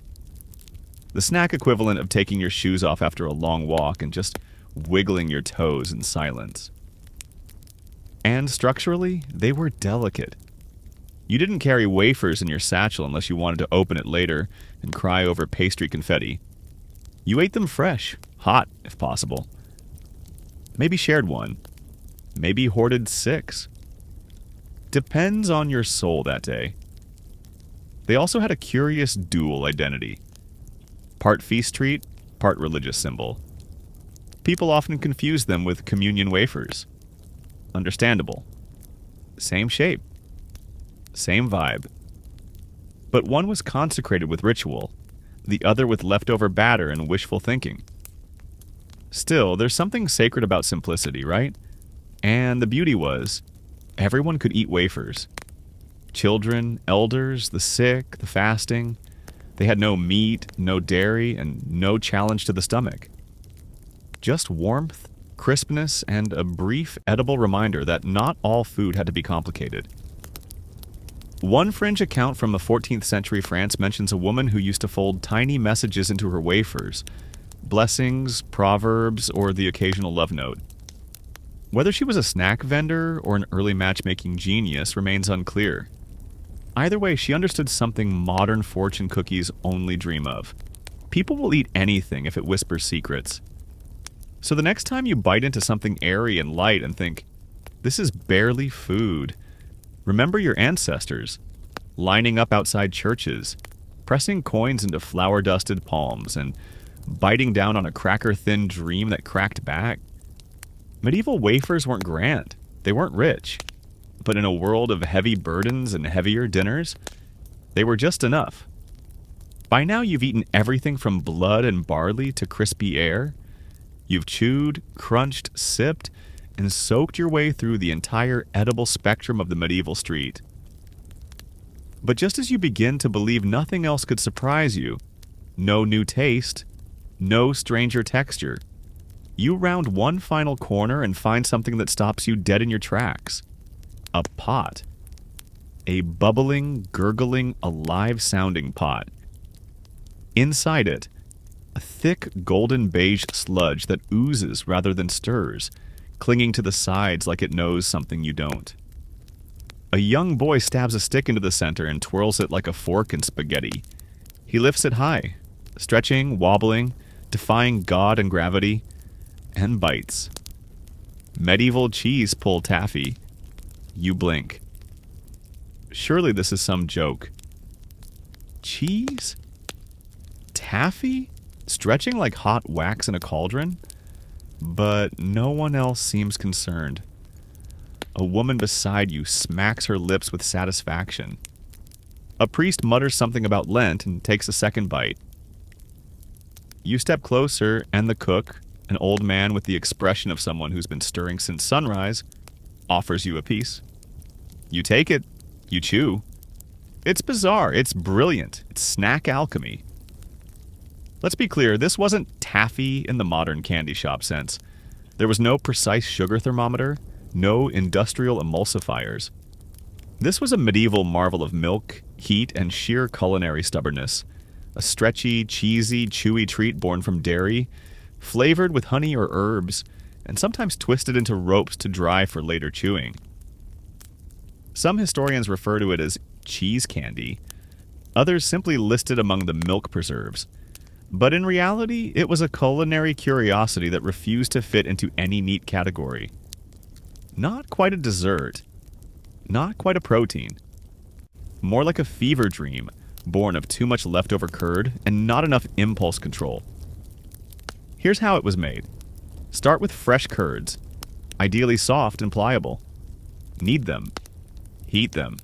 S1: The snack equivalent of taking your shoes off after a long walk and just wiggling your toes in silence. And structurally, they were delicate. You didn't carry wafers in your satchel unless you wanted to open it later and cry over pastry confetti. You ate them fresh, hot if possible. Maybe shared one. Maybe hoarded 6. Depends on your soul that day. They also had a curious dual identity. Part feast treat, part religious symbol. People often confuse them with communion wafers. Understandable. Same shape. Same vibe. But one was consecrated with ritual, the other with leftover batter and wishful thinking. Still, there's something sacred about simplicity, right? And the beauty was, everyone could eat wafers. Children, elders, the sick, the fasting. They had no meat, no dairy, and no challenge to the stomach. Just warmth, crispness, and a brief edible reminder that not all food had to be complicated. One fringe account from a 14th century France mentions a woman who used to fold tiny messages into her wafers, blessings, proverbs, or the occasional love note. Whether she was a snack vendor or an early matchmaking genius remains unclear. Either way, she understood something modern fortune cookies only dream of. People will eat anything if it whispers secrets. So the next time you bite into something airy and light and think, this is barely food, remember your ancestors, lining up outside churches, pressing coins into flour-dusted palms, and biting down on a cracker-thin dream that cracked back. Medieval wafers weren't grand. They weren't rich. But in a world of heavy burdens and heavier dinners, they were just enough. By now you've eaten everything from blood and barley to crispy air. You've chewed, crunched, sipped, and soaked your way through the entire edible spectrum of the medieval street. But just as you begin to believe nothing else could surprise you, no new taste, no stranger texture, you round one final corner and find something that stops you dead in your tracks. A pot. A bubbling, gurgling, alive-sounding pot. Inside it, a thick golden beige sludge that oozes rather than stirs, clinging to the sides like it knows something you don't. A young boy stabs a stick into the center and twirls it like a fork in spaghetti. He lifts it high, stretching, wobbling, defying God and gravity, and bites. Medieval cheese pull taffy. You blink. Surely this is some joke. Cheese? Taffy? Stretching like hot wax in a cauldron? But no one else seems concerned. A woman beside you smacks her lips with satisfaction. A priest mutters something about Lent and takes a second bite. You step closer, and the cook, an old man with the expression of someone who's been stirring since sunrise, offers you a piece. You take it. You chew. It's bizarre. It's brilliant. It's snack alchemy. Let's be clear, this wasn't taffy in the modern candy shop sense. There was no precise sugar thermometer, no industrial emulsifiers. This was a medieval marvel of milk, heat, and sheer culinary stubbornness. A stretchy, cheesy, chewy treat born from dairy, flavored with honey or herbs, and sometimes twisted into ropes to dry for later chewing. Some historians refer to it as cheese candy. Others simply list it among the milk preserves. But in reality, it was a culinary curiosity that refused to fit into any neat category. Not quite a dessert. Not quite a protein. More like a fever dream, born of too much leftover curd and not enough impulse control. Here's how it was made. Start with fresh curds, ideally soft and pliable. Knead them. Heat them.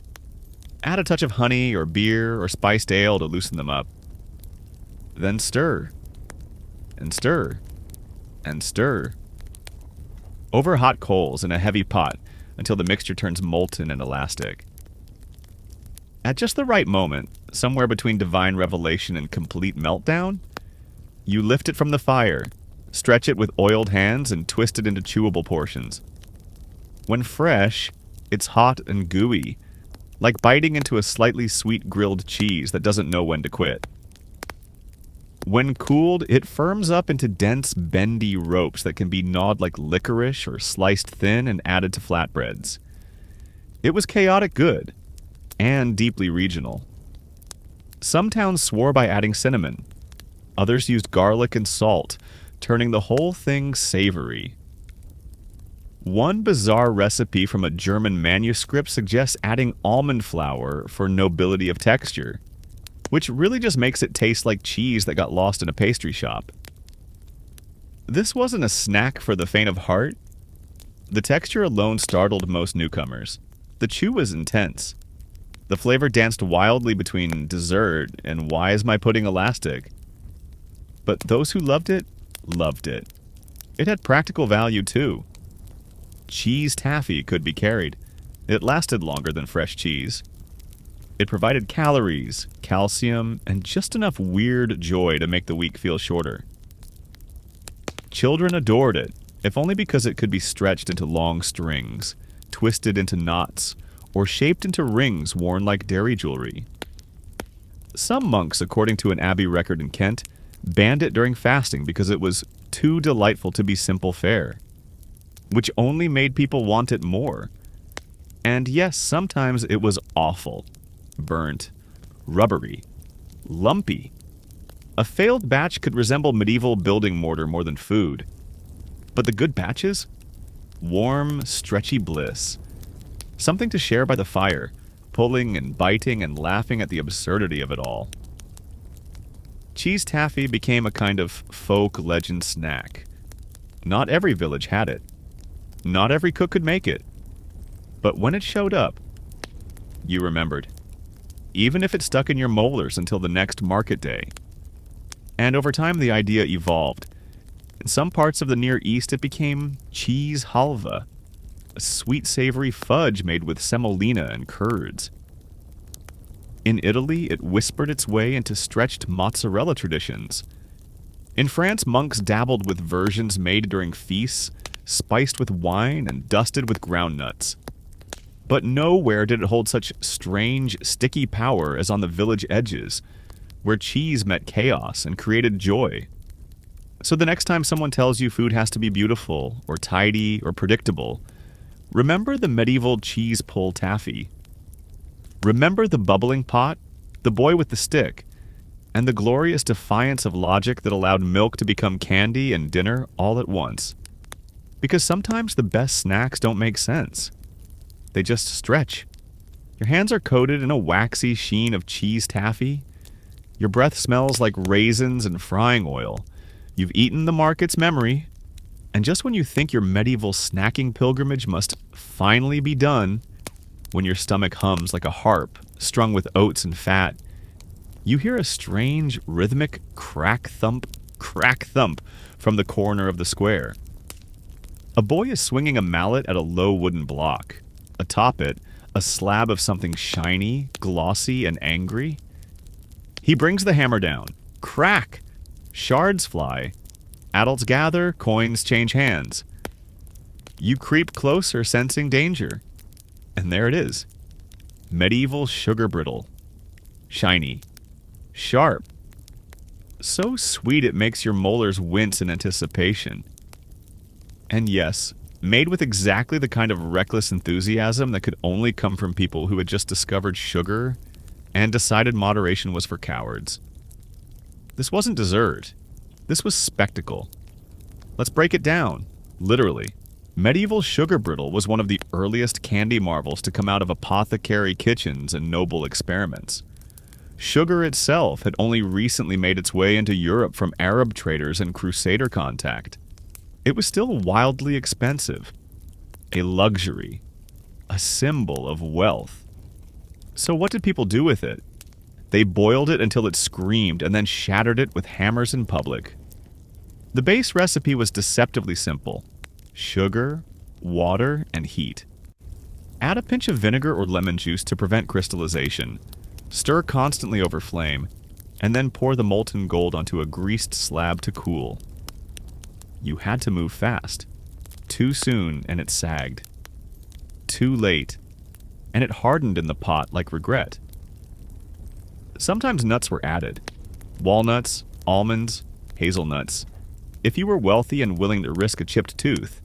S1: Add a touch of honey or beer or spiced ale to loosen them up. Then stir. And stir. And stir. Over hot coals in a heavy pot until the mixture turns molten and elastic. At just the right moment, somewhere between divine revelation and complete meltdown, you lift it from the fire, stretch it with oiled hands, and twist it into chewable portions. When fresh, it's hot and gooey, like biting into a slightly sweet grilled cheese that doesn't know when to quit. When cooled, it firms up into dense, bendy ropes that can be gnawed like licorice or sliced thin and added to flatbreads. It was chaotic good, and deeply regional. Some towns swore by adding cinnamon. Others used garlic and salt, turning the whole thing savory. One bizarre recipe from a German manuscript suggests adding almond flour for nobility of texture, which really just makes it taste like cheese that got lost in a pastry shop. This wasn't a snack for the faint of heart. The texture alone startled most newcomers. The chew was intense. The flavor danced wildly between dessert and why is my pudding elastic? But those who loved it, loved it. It had practical value too. Cheese taffy could be carried. It lasted longer than fresh cheese. It provided calories, calcium, and just enough weird joy to make the week feel shorter. Children adored it, if only because it could be stretched into long strings, twisted into knots, or shaped into rings worn like dairy jewelry. Some monks, according to an abbey record in Kent, banned it during fasting because it was too delightful to be simple fare, which only made people want it more. And yes, sometimes it was awful, burnt, rubbery, lumpy. A failed batch could resemble medieval building mortar more than food. But the good batches? Warm, stretchy bliss. Something to share by the fire, pulling and biting and laughing at the absurdity of it all. Cheese taffy became a kind of folk legend snack. Not every village had it. Not every cook could make it. But when it showed up, you remembered. Even if it stuck in your molars until the next market day. And over time the idea evolved. In some parts of the Near East it became cheese halva, a sweet savory fudge made with semolina and curds. In Italy, it whispered its way into stretched mozzarella traditions. In France, monks dabbled with versions made during feasts, spiced with wine and dusted with ground nuts. But nowhere did it hold such strange, sticky power as on the village edges, where cheese met chaos and created joy. So the next time someone tells you food has to be beautiful, or tidy, or predictable, remember the medieval cheese pull taffy. Remember the bubbling pot, the boy with the stick, and the glorious defiance of logic that allowed milk to become candy and dinner all at once. Because sometimes the best snacks don't make sense. They just stretch. Your hands are coated in a waxy sheen of cheese taffy. Your breath smells like raisins and frying oil. You've eaten the market's memory. And just when you think your medieval snacking pilgrimage must finally be done, when your stomach hums like a harp strung with oats and fat, you hear a strange rhythmic crack thump from the corner of the square. A boy is swinging a mallet at a low wooden block. Atop it, a slab of something shiny, glossy, and angry. He brings the hammer down. Crack! Shards fly. Adults gather, coins change hands. You creep closer, sensing danger. And there it is. Medieval sugar brittle. Shiny. Sharp. So sweet it makes your molars wince in anticipation. And yes, made with exactly the kind of reckless enthusiasm that could only come from people who had just discovered sugar and decided moderation was for cowards. This wasn't dessert. This was spectacle. Let's break it down, literally. Medieval sugar brittle was one of the earliest candy marvels to come out of apothecary kitchens and noble experiments. Sugar itself had only recently made its way into Europe from Arab traders and Crusader contact. It was still wildly expensive, a luxury, a symbol of wealth. So what did people do with it? They boiled it until it screamed and then shattered it with hammers in public. The base recipe was deceptively simple. Sugar, water, and heat. Add a pinch of vinegar or lemon juice to prevent crystallization. Stir constantly over flame, and then pour the molten gold onto a greased slab to cool. You had to move fast. Too soon, and it sagged. Too late, and it hardened in the pot like regret. Sometimes nuts were added. Walnuts, almonds, hazelnuts. If you were wealthy and willing to risk a chipped tooth.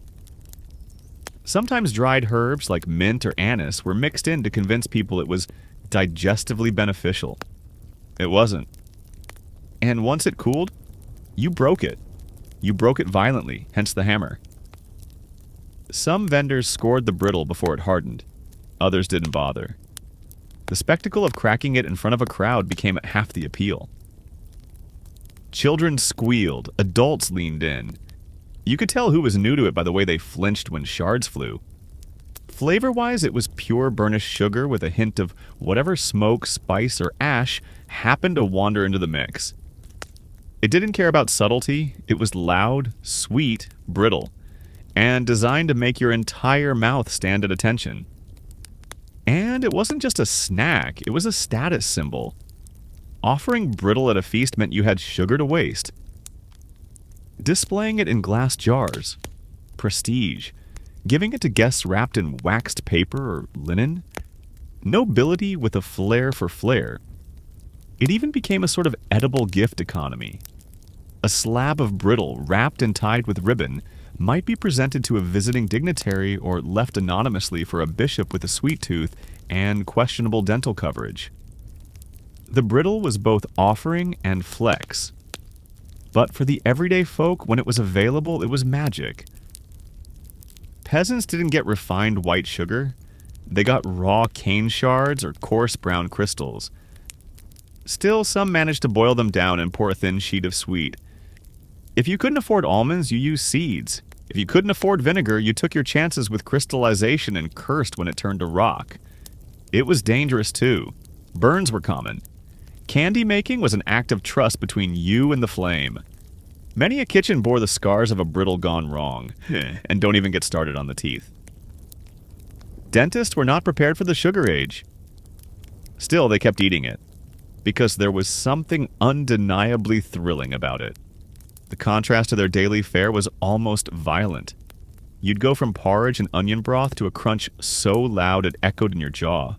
S1: Sometimes dried herbs like mint or anise were mixed in to convince people it was digestively beneficial. It wasn't. And once it cooled, you broke it. You broke it violently, hence the hammer. Some vendors scored the brittle before it hardened. Others didn't bother. The spectacle of cracking it in front of a crowd became half the appeal. Children squealed, adults leaned in. You could tell who was new to it by the way they flinched when shards flew. Flavor-wise, it was pure burnished sugar with a hint of whatever smoke, spice, or ash happened to wander into the mix. It didn't care about subtlety. It was loud, sweet, brittle, and designed to make your entire mouth stand at attention. And it wasn't just a snack, it was a status symbol. Offering brittle at a feast meant you had sugar to waste. Displaying it in glass jars. Prestige. Giving it to guests wrapped in waxed paper or linen. Nobility with a flair for flair. It even became a sort of edible gift economy. A slab of brittle wrapped and tied with ribbon might be presented to a visiting dignitary or left anonymously for a bishop with a sweet tooth and questionable dental coverage. The brittle was both offering and flex. But for the everyday folk, when it was available, it was magic. Peasants didn't get refined white sugar. They got raw cane shards or coarse brown crystals. Still, some managed to boil them down and pour a thin sheet of sweet. If you couldn't afford almonds, you used seeds. If you couldn't afford vinegar, you took your chances with crystallization and cursed when it turned to rock. It was dangerous too. Burns were common. Candy making was an act of trust between you and the flame. Many a kitchen bore the scars of a brittle gone wrong, and don't even get started on the teeth. Dentists were not prepared for the sugar age. Still, they kept eating it, because there was something undeniably thrilling about it. The contrast to their daily fare was almost violent. You'd go from porridge and onion broth to a crunch so loud it echoed in your jaw.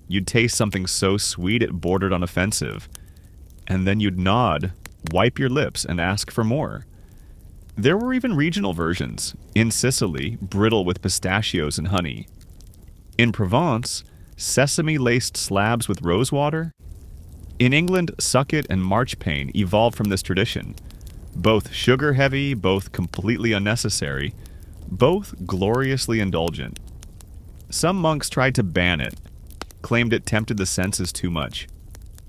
S1: You'd taste something so sweet it bordered on offensive. And then you'd nod, wipe your lips, and ask for more. There were even regional versions. In Sicily, brittle with pistachios and honey. In Provence, sesame-laced slabs with rosewater. In England, sucket and marchpane evolved from this tradition. Both sugar-heavy, both completely unnecessary, both gloriously indulgent. Some monks tried to ban it, claimed it tempted the senses too much.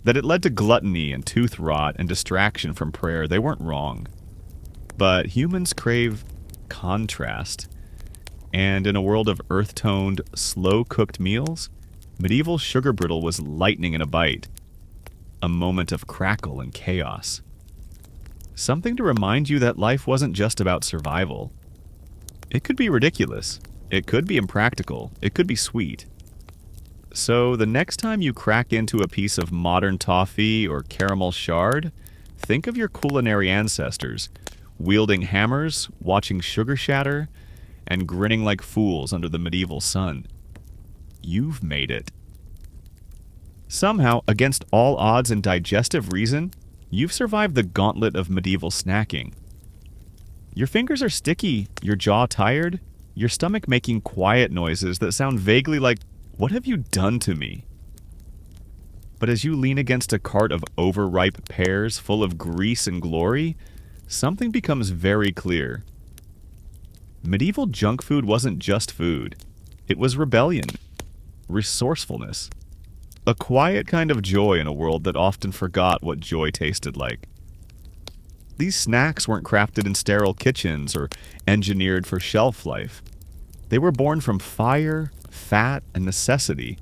S1: That it led to gluttony and tooth rot and distraction from prayer, they weren't wrong. But humans crave contrast. And in a world of earth-toned, slow-cooked meals, medieval sugar brittle was lightning in a bite. A moment of crackle and chaos. Something to remind you that life wasn't just about survival. It could be ridiculous. It could be impractical. It could be sweet. So the next time you crack into a piece of modern toffee or caramel shard, think of your culinary ancestors, wielding hammers, watching sugar shatter, and grinning like fools under the medieval sun. You've made it. Somehow, against all odds and digestive reason, you've survived the gauntlet of medieval snacking. Your fingers are sticky, your jaw tired, your stomach making quiet noises that sound vaguely like, "What have you done to me?" But as you lean against a cart of overripe pears full of grease and glory, something becomes very clear. Medieval junk food wasn't just food. It was rebellion, resourcefulness, a quiet kind of joy in a world that often forgot what joy tasted like. These snacks weren't crafted in sterile kitchens or engineered for shelf life. They were born from fire, fat, and necessity,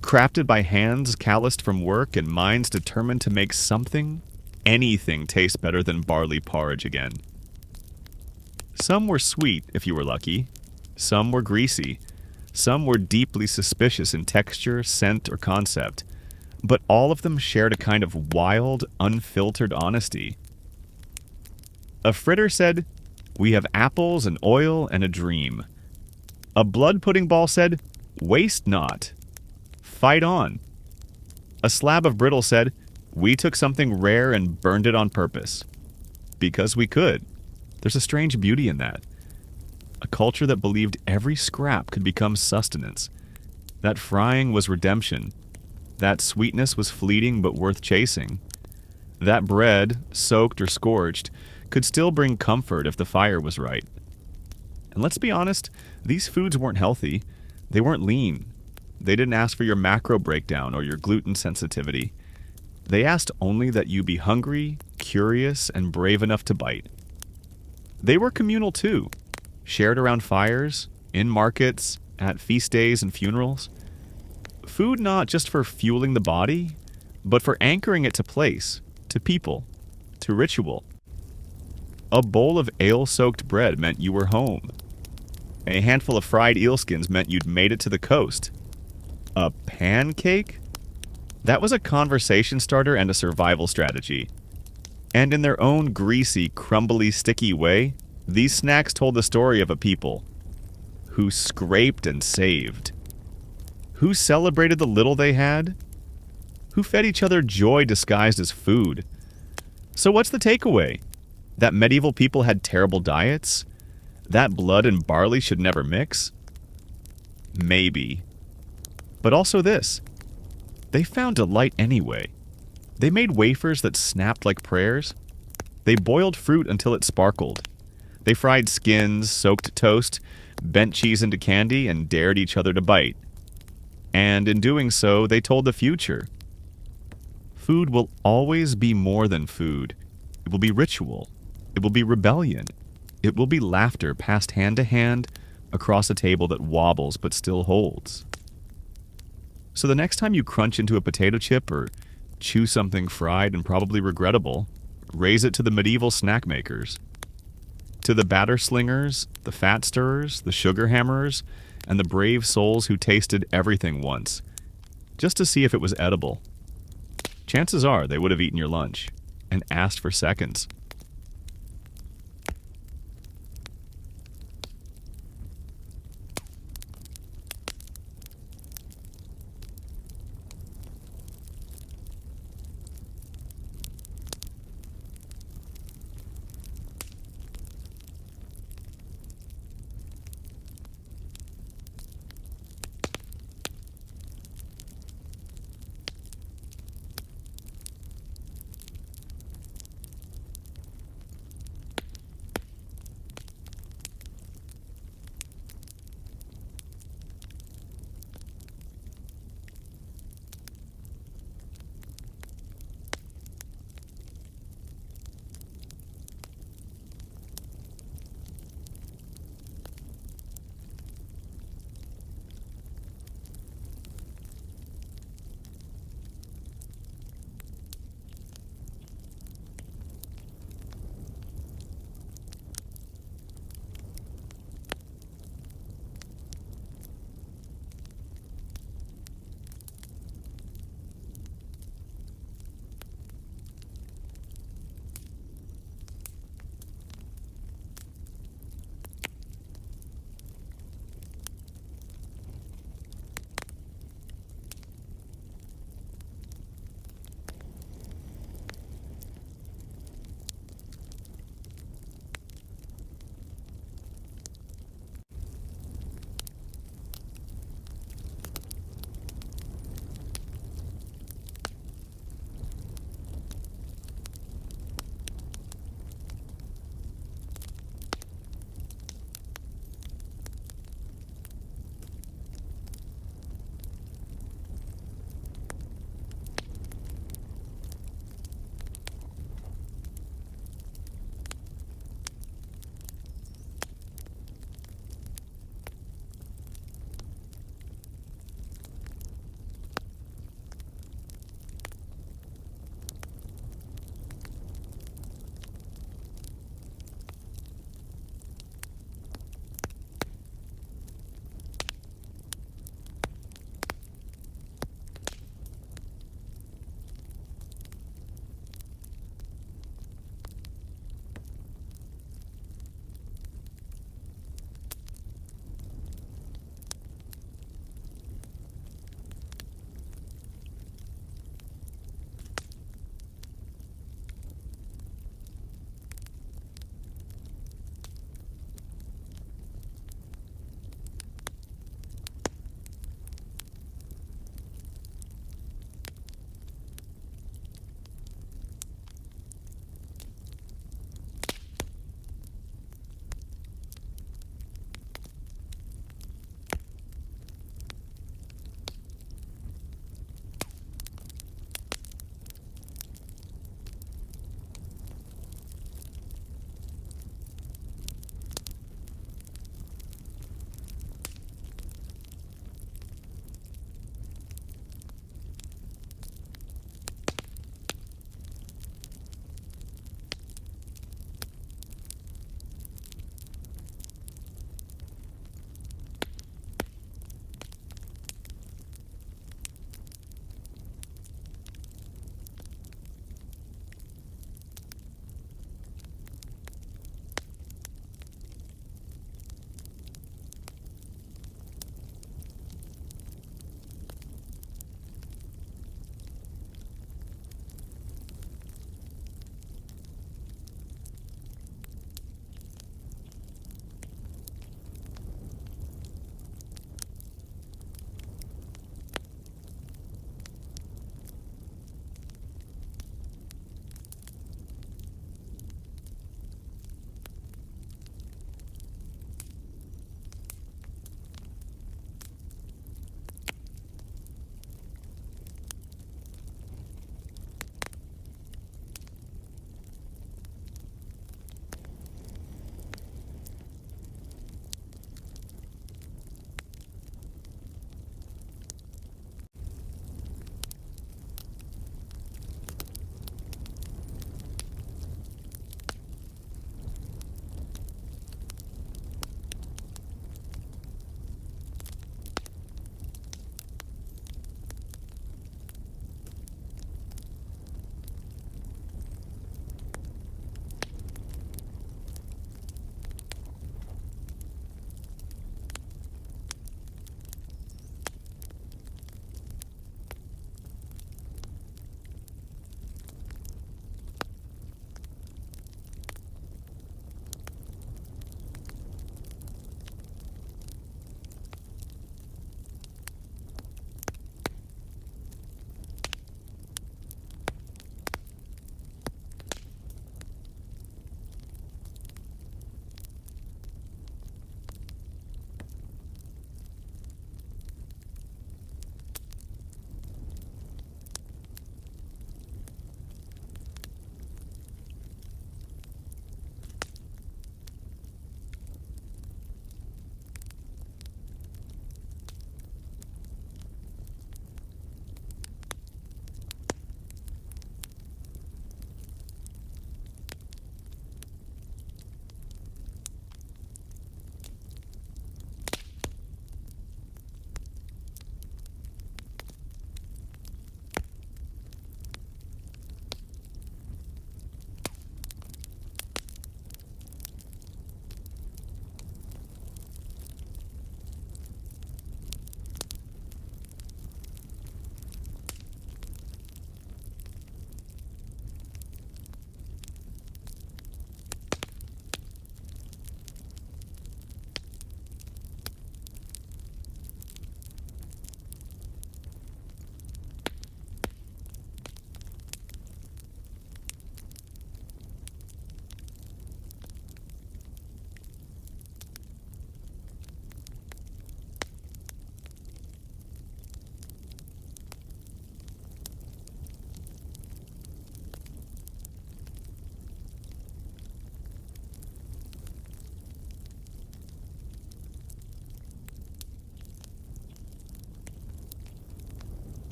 S1: crafted by hands calloused from work and minds determined to make something, anything, taste better than barley porridge again. Some were sweet, if you were lucky. Some were greasy. Some were deeply suspicious in texture, scent, or concept. But all of them shared a kind of wild, unfiltered honesty. A fritter said, "We have apples and oil and a dream." A blood pudding ball said, "Waste not. Fight on." A slab of brittle said, "We took something rare and burned it on purpose." Because we could. There's a strange beauty in that. A culture that believed every scrap could become sustenance. That frying was redemption. That sweetness was fleeting but worth chasing. That bread, soaked or scorched, could still bring comfort if the fire was right. And let's be honest, these foods weren't healthy. They weren't lean. They didn't ask for your macro breakdown or your gluten sensitivity. They asked only that you be hungry, curious, and brave enough to bite. They were communal too, shared around fires, in markets, at feast days and funerals. Food not just for fueling the body, but for anchoring it to place, to people, to ritual. A bowl of ale-soaked bread meant you were home. A handful of fried eelskins meant you'd made it to the coast. A pancake? That was a conversation starter and a survival strategy. And in their own greasy, crumbly, sticky way, these snacks told the story of a people who scraped and saved, Who celebrated the little they had? Who fed each other joy disguised as food? So what's the takeaway? That medieval people had terrible diets? That blood and barley should never mix? Maybe. But also this. They found delight anyway. They made wafers that snapped like prayers. They boiled fruit until it sparkled. They fried skins, soaked toast, bent cheese into candy, and dared each other to bite. And in doing so, they told the future. Food will always be more than food. It will be ritual. It will be rebellion. It will be laughter passed hand to hand across a table that wobbles but still holds. So the next time you crunch into a potato chip or chew something fried and probably regrettable, raise it to the medieval snack makers. To the batter slingers, the fat stirrers, the sugar hammerers, and the brave souls who tasted everything once, just to see if it was edible. Chances are they would have eaten your lunch and asked for seconds.